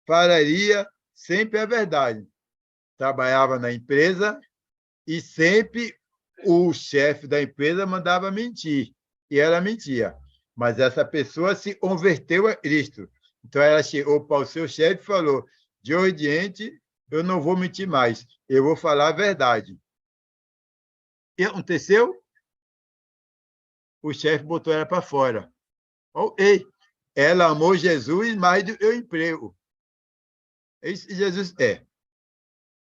falaria sempre a verdade. Trabalhava na empresa e sempre o chefe da empresa mandava mentir, e ela mentia. Mas essa pessoa se converteu a Cristo. Então, ela chegou para o seu chefe e falou, de hoje em diante, eu não vou mentir mais, eu vou falar a verdade. O que aconteceu? O chefe botou ela para fora. Ei, ela amou Jesus mais do que o emprego. Isso Jesus é.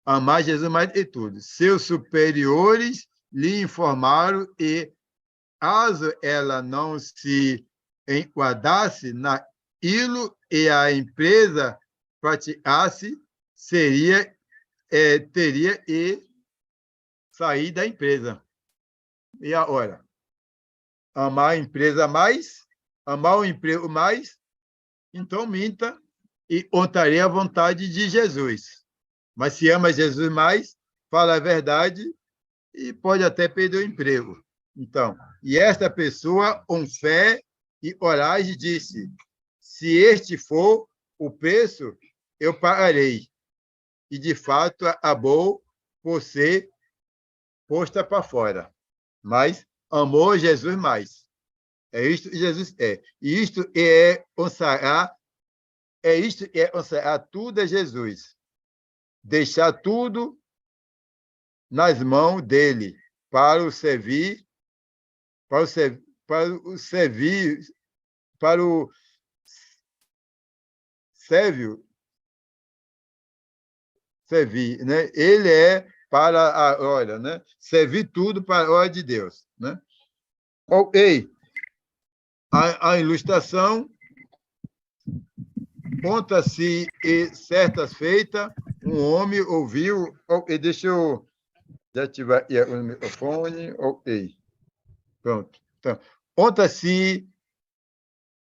Amar Jesus mais de tudo. Seus superiores lhe informaram e, caso ela não se enquadrasse naquilo e a empresa praticasse, teria que sair da empresa. E agora? Amar a empresa mais? Amar o emprego mais? Então minta e contarei a vontade de Jesus. Mas se ama Jesus mais, fala a verdade e pode até perder o emprego. Então, e esta pessoa, com fé e coragem, disse, se este for o preço, eu pagarei. E, de fato, acabou por ser posta para fora. Mas amou Jesus mais. É isto que Jesus é. E isto é consagrar tudo a Jesus. Deixar tudo nas mãos dele para o servir, para o servir, né? Ele é para a hora, né? Servir tudo para a hora de Deus, né? Ok. A ilustração conta-se e certas feitas um homem ouviu. Okay, deixa eu ativar o microfone. Ok. Pronto. Então, conta-se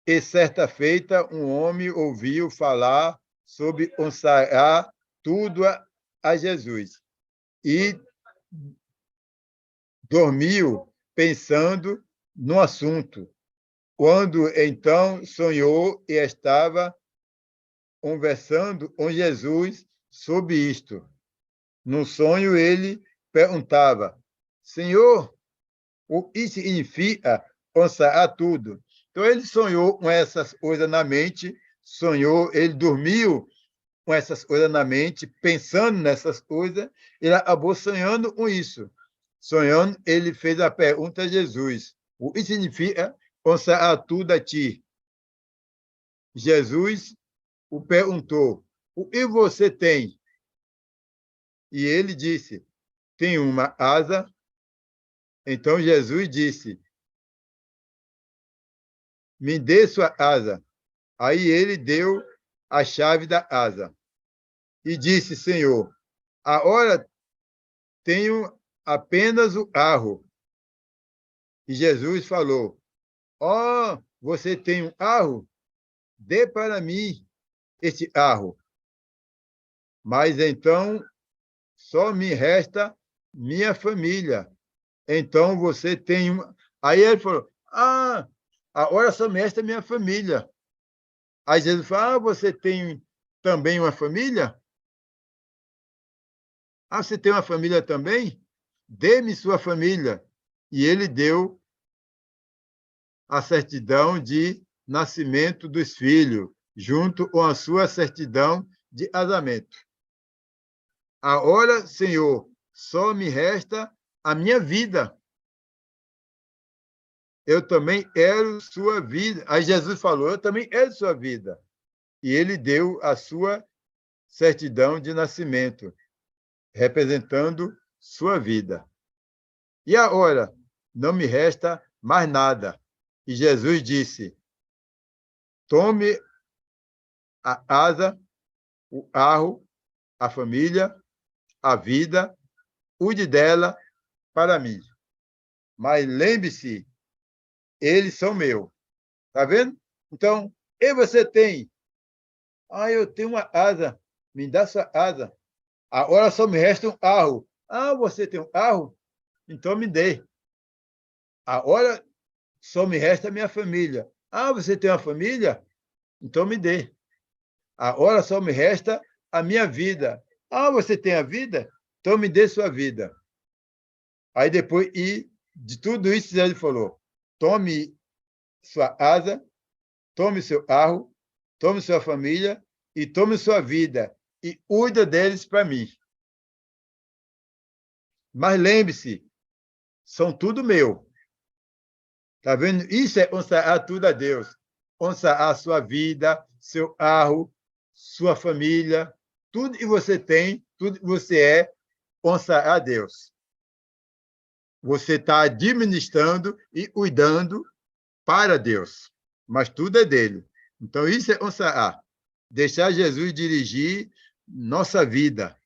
e certa feita um homem ouviu falar sobre consagrar tudo a Jesus e dormiu pensando no assunto. Quando então sonhou e estava conversando com Jesus sobre isto. No sonho ele perguntava, Senhor, o que significa consagrar tudo? Então ele sonhou com essas coisas na mente, ele dormiu com essas coisas na mente, pensando nessas coisas, ele acabou sonhando com isso. Sonhando, ele fez a pergunta a Jesus, o que significa consagrar tudo a ti? Jesus o perguntou, o que você tem? E ele disse, tenho uma asa. Então Jesus disse, me dê sua asa. Aí ele deu a chave da asa. E disse, Senhor, agora tenho apenas o carro. E Jesus falou, você tem um carro? Dê para mim esse carro. Mas então só me resta minha família. Então você tem uma... Aí ele falou, agora só me resta minha família. Aí Jesus falou, você tem também uma família? Você tem uma família também? Dê-me sua família. E ele deu a certidão de nascimento dos filhos, junto com a sua certidão de casamento. Agora, Senhor, só me resta a minha vida. Eu também quero sua vida. Aí Jesus falou, eu também quero sua vida. E ele deu a sua certidão de nascimento, representando sua vida. E agora, não me resta mais nada. E Jesus disse, tome a casa, o carro, a família, a vida, cuide dela para mim. Mas lembre-se, eles são meus. Está vendo? Então, e você tem? Eu tenho uma asa. Me dá sua asa. Agora só me resta um carro. Você tem um carro? Então me dê. Agora só me resta a minha família. Você tem uma família? Então me dê. Agora só me resta a minha vida. Ah, você tem a vida? Então me dê sua vida. Aí depois, e de tudo isso, ele falou: tome sua asa, tome seu carro, tome sua família e tome sua vida e cuida deles para mim. Mas lembre-se, são tudo meu. Tá vendo? Isso é honrar tudo a Deus. Honrar a sua vida, seu carro, sua família, tudo que você tem, tudo que você é, honrar a Deus. Você está administrando e cuidando para Deus, mas tudo é dele. Então, isso é honrar. Deixar Jesus dirigir nossa vida.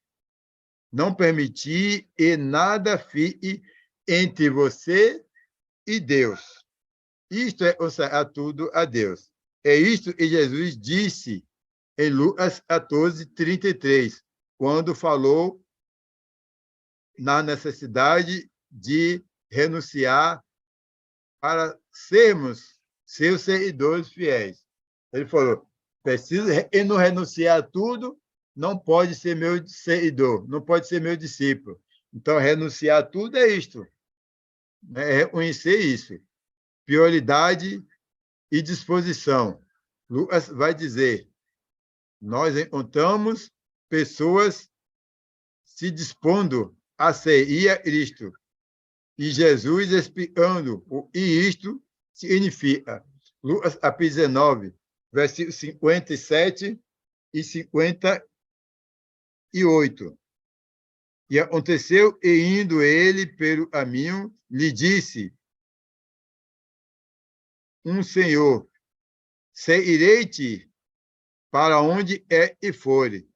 Não permitir e nada fique entre você e Deus. Isto é honrar tudo a Deus. É isto que Jesus disse em Lucas 14, 33, quando falou na necessidade de renunciar para sermos seus seguidores fiéis. Ele falou: precisa não renunciar a tudo, não pode ser meu seguidor, não pode ser meu discípulo. Então, renunciar a tudo é isto, é reconhecer isso. Prioridade e disposição. Lucas vai dizer: nós encontramos pessoas se dispondo a seguir a Cristo. E Jesus explicando o que isto significa. Lucas 19, versículos 57 e 58. E aconteceu, e indo ele pelo caminho, lhe disse um senhor: seguirei-te para onde é que fore.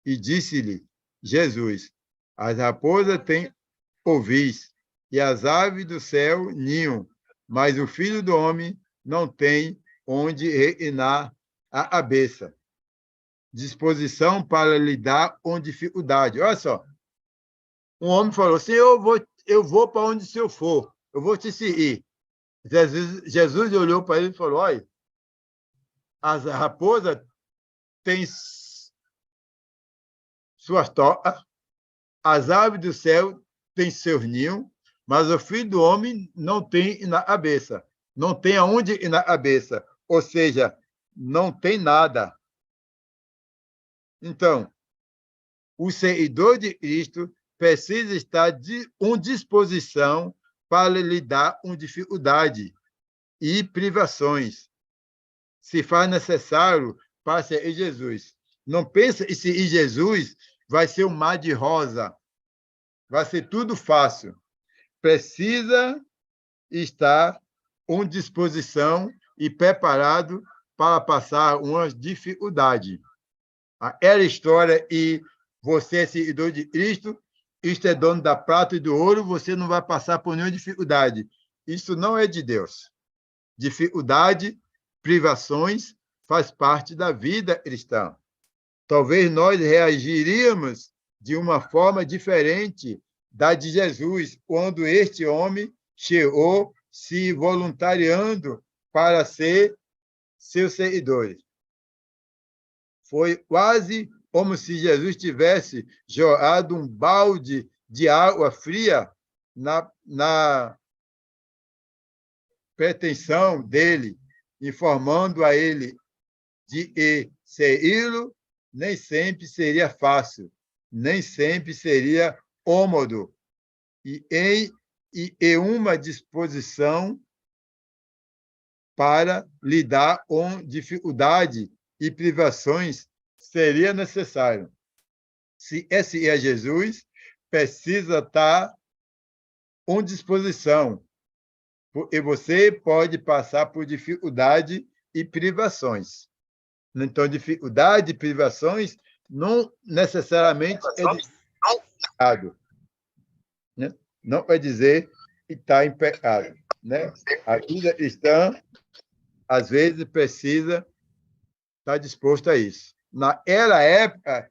E disse-lhe Jesus: as raposas têm ovis, e as aves do céu ninham, mas o Filho do Homem não tem onde reinar a cabeça. Disposição para lidar com dificuldade. Olha só, um homem falou assim: eu vou para onde o senhor for, eu vou te seguir. Jesus olhou para ele e falou: olha, as raposas têm suas tocas, as aves do céu têm seus ninhos, mas o Filho do Homem não tem na cabeça, não tem aonde ir na cabeça, ou seja, não tem nada. Então, o seguidor de Cristo precisa estar com disposição para lidar com dificuldade e privações, se faz necessário para seguir Jesus. Não pensa que seguir Jesus vai ser um mar de rosa, vai ser tudo fácil. Precisa estar com disposição e preparado para passar uma dificuldade. Aquela história e você é seguidor de Cristo, isto é dono da prata e do ouro, você não vai passar por nenhuma dificuldade. Isso não é de Deus. Dificuldade, privações, faz parte da vida cristã. Talvez nós reagiríamos de uma forma diferente da de Jesus, quando este homem chegou se voluntariando para ser seus seguidores. Foi quase como se Jesus tivesse jogado um balde de água fria na pretensão dele, informando a ele de que segui-lo nem sempre seria fácil, nem sempre seria cômodo, e em uma disposição para lidar com dificuldade e privações seria necessário. Se esse é Jesus, precisa estar com disposição, porque você pode passar por dificuldade e privações. Então, dificuldade e privações não necessariamente é pecado, né? Não vai dizer que está em pecado, né? A vida cristã, às vezes, precisa estar disposto a isso. Naquela época,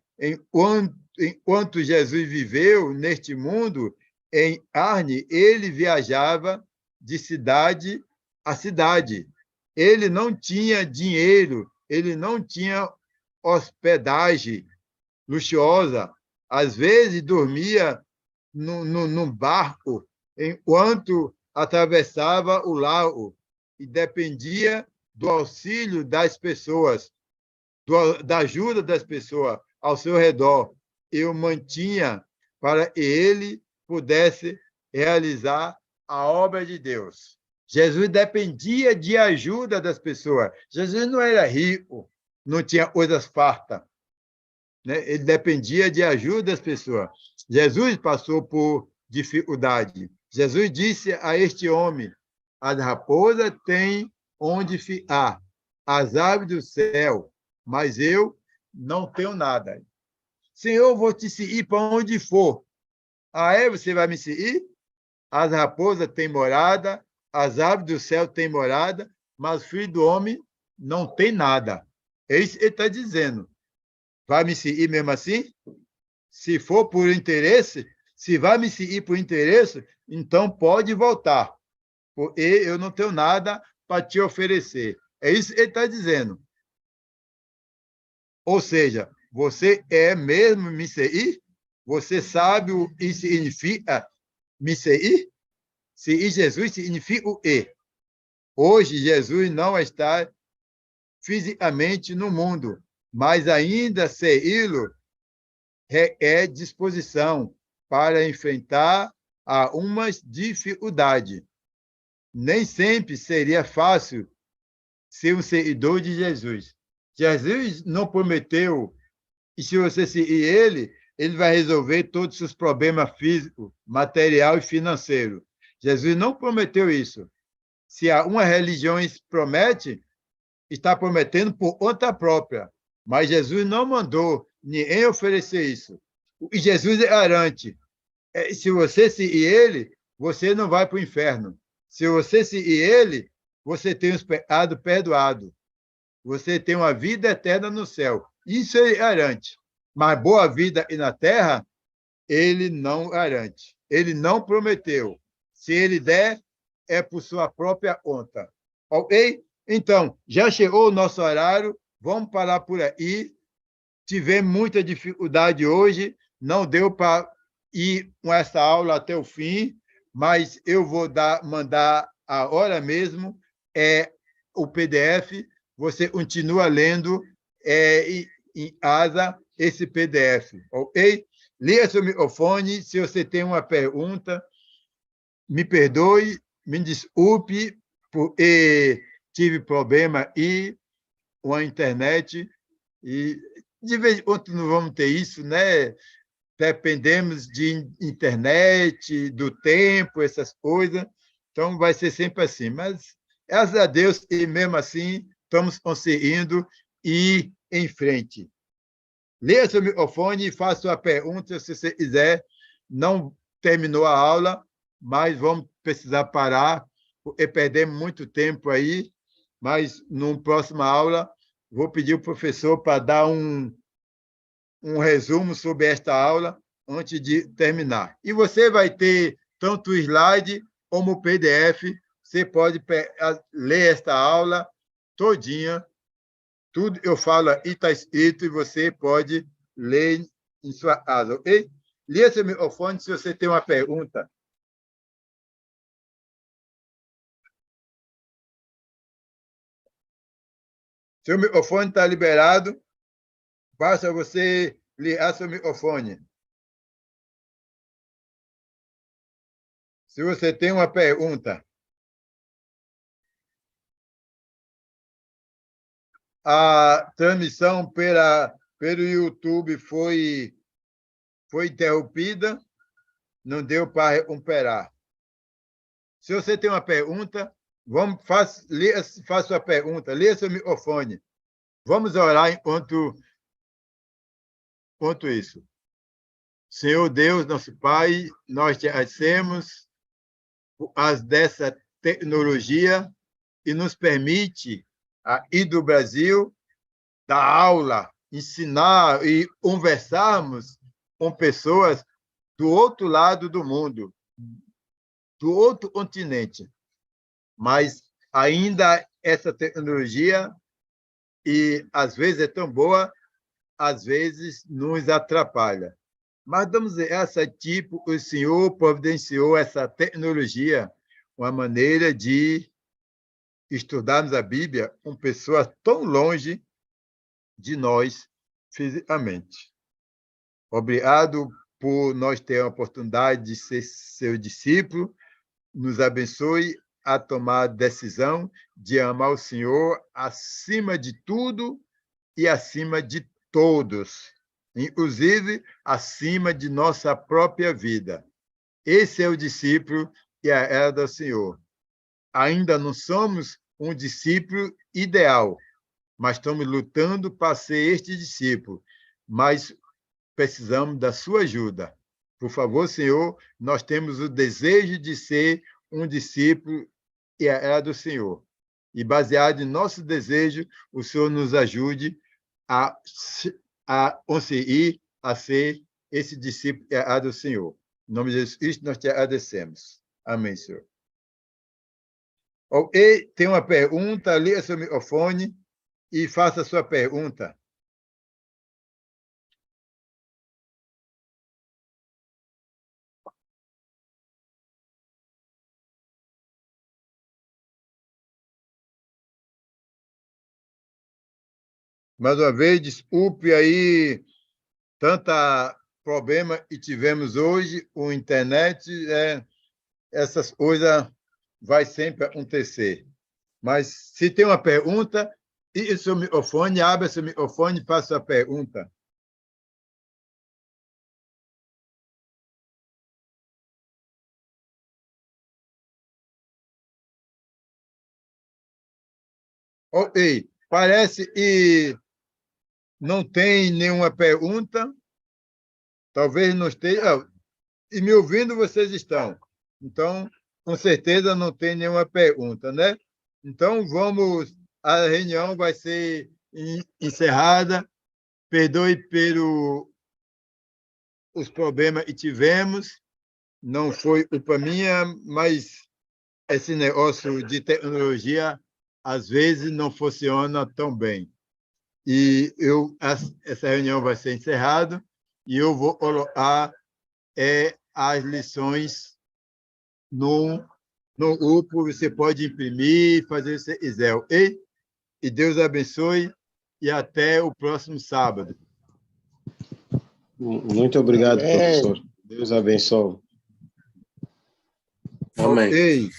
enquanto Jesus viveu neste mundo, em carne, ele viajava de cidade a cidade. Ele não tinha dinheiro, ele não tinha hospedagem luxuosa, às vezes dormia num barco enquanto atravessava o lago e dependia do auxílio das pessoas, da ajuda das pessoas ao seu redor. Eu mantinha para que ele pudesse realizar a obra de Deus. Jesus dependia de ajuda das pessoas. Jesus não era rico, não tinha coisas fartas, né? Ele dependia de ajuda das pessoas. Jesus passou por dificuldade. Jesus disse a este homem: as raposas têm onde ficar, as aves do céu, mas eu não tenho nada. Senhor, vou te seguir para onde for. Você vai me seguir? As raposas têm morada, as aves do céu têm morada, mas o filho do homem não tem nada. É isso que ele está dizendo. Vai me seguir mesmo assim? Se for por interesse, se vai me seguir por interesse, então pode voltar, porque eu não tenho nada para te oferecer. É isso que ele está dizendo. Ou seja, você é mesmo me seguir? Você sabe o que significa me seguir? Seguir Jesus significa o quê? Hoje, Jesus não está fisicamente no mundo, mas ainda segui-lo requer disposição para enfrentar a uma dificuldade. Nem sempre seria fácil ser um seguidor de Jesus. Jesus não prometeu que se você seguir ele vai resolver todos os seus problemas físicos, material e financeiro. Jesus não prometeu isso. Se uma religião promete, está prometendo por conta própria. Mas Jesus não mandou ninguém oferecer isso. E Jesus garante: se você seguir ele, você não vai para o inferno. Se você seguir ele, você tem os pecados perdoados. Você tem uma vida eterna no céu. Isso ele garante. Mas boa vida e na terra, ele não garante. Ele não prometeu. Se ele der, é por sua própria conta. Ok? Então, já chegou o nosso horário. Vamos parar por aí. Tivemos muita dificuldade hoje. Não deu para ir com essa aula até o fim, mas eu vou mandar a hora mesmo o PDF. Você continua lendo em casa esse PDF, ok? Liga seu microfone. Se você tem uma pergunta, me perdoe, me desculpe, porque tive problema aí com a internet e de vez em quando não vamos ter isso, né? Dependemos de internet, do tempo, essas coisas. Então, vai ser sempre assim. Mas, graças a Deus, e mesmo assim, estamos conseguindo ir em frente. Leia seu microfone e faça sua pergunta, se você quiser. Não terminou a aula, mas vamos precisar parar, porque perdemos muito tempo aí. Mas, numa próxima aula, vou pedir ao professor para dar um resumo sobre esta aula antes de terminar. E você vai ter tanto o slide como o PDF. Você pode ler esta aula todinha. Tudo eu falo aí está escrito e você pode ler em sua casa, ok? Liga seu microfone se você tem uma pergunta. Seu microfone está liberado. Basta você ligar seu microfone. Se você tem uma pergunta. A transmissão pelo YouTube foi interrompida, não deu para recuperar. Se você tem uma pergunta, faça sua pergunta, leia seu microfone. Vamos orar enquanto isso. Senhor Deus, nosso Pai, nós te agradecemos por causa dessa tecnologia que nos permite, aí do Brasil, dar aula, ensinar e conversarmos com pessoas do outro lado do mundo, do outro continente. Mas ainda essa tecnologia, e às vezes é tão boa, às vezes, nos atrapalha. Mas, vamos dizer, essa tipo, o Senhor providenciou essa tecnologia, uma maneira de estudarmos a Bíblia com pessoas tão longe de nós fisicamente. Obrigado por nós ter a oportunidade de ser seu discípulo. Nos abençoe a tomar a decisão de amar o Senhor acima de tudo e acima de todos, inclusive acima de nossa própria vida. Esse é o discípulo e a era do Senhor. Ainda não somos um discípulo ideal, mas estamos lutando para ser este discípulo. Mas precisamos da sua ajuda. Por favor, Senhor, nós temos o desejo de ser um discípulo e era do Senhor. E baseado em nosso desejo, o Senhor nos ajude a conseguir a ser esse discípulo e era do Senhor. Em nome de Jesus Cristo, nós te agradecemos. Amém, Senhor. Ok, tem uma pergunta, liga seu microfone e faça a sua pergunta. Mais uma vez, desculpe aí tanta problema que tivemos hoje, a internet, essas coisas vai sempre acontecer. Mas se tem uma pergunta, e seu microfone, abre seu microfone e faça a pergunta. Ok, parece que não tem nenhuma pergunta. Talvez não esteja. E me ouvindo, vocês estão. Então, com certeza não tem nenhuma pergunta, né? Então, vamos. A reunião vai ser encerrada. Perdoe pelos problemas que tivemos. Não foi culpa minha, mas esse negócio de tecnologia, às vezes, não funciona tão bem. E essa reunião vai ser encerrada e eu vou colocar as lições no grupo. Você pode imprimir, fazer o que você quiser. E Deus abençoe e até o próximo sábado. Muito obrigado, professor. Deus abençoe. Amém. Ok.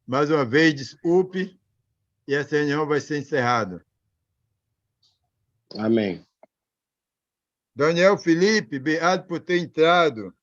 Mais uma vez, desculpe, e essa reunião vai ser encerrada. Amém. Daniel Felipe, obrigado por ter entrado.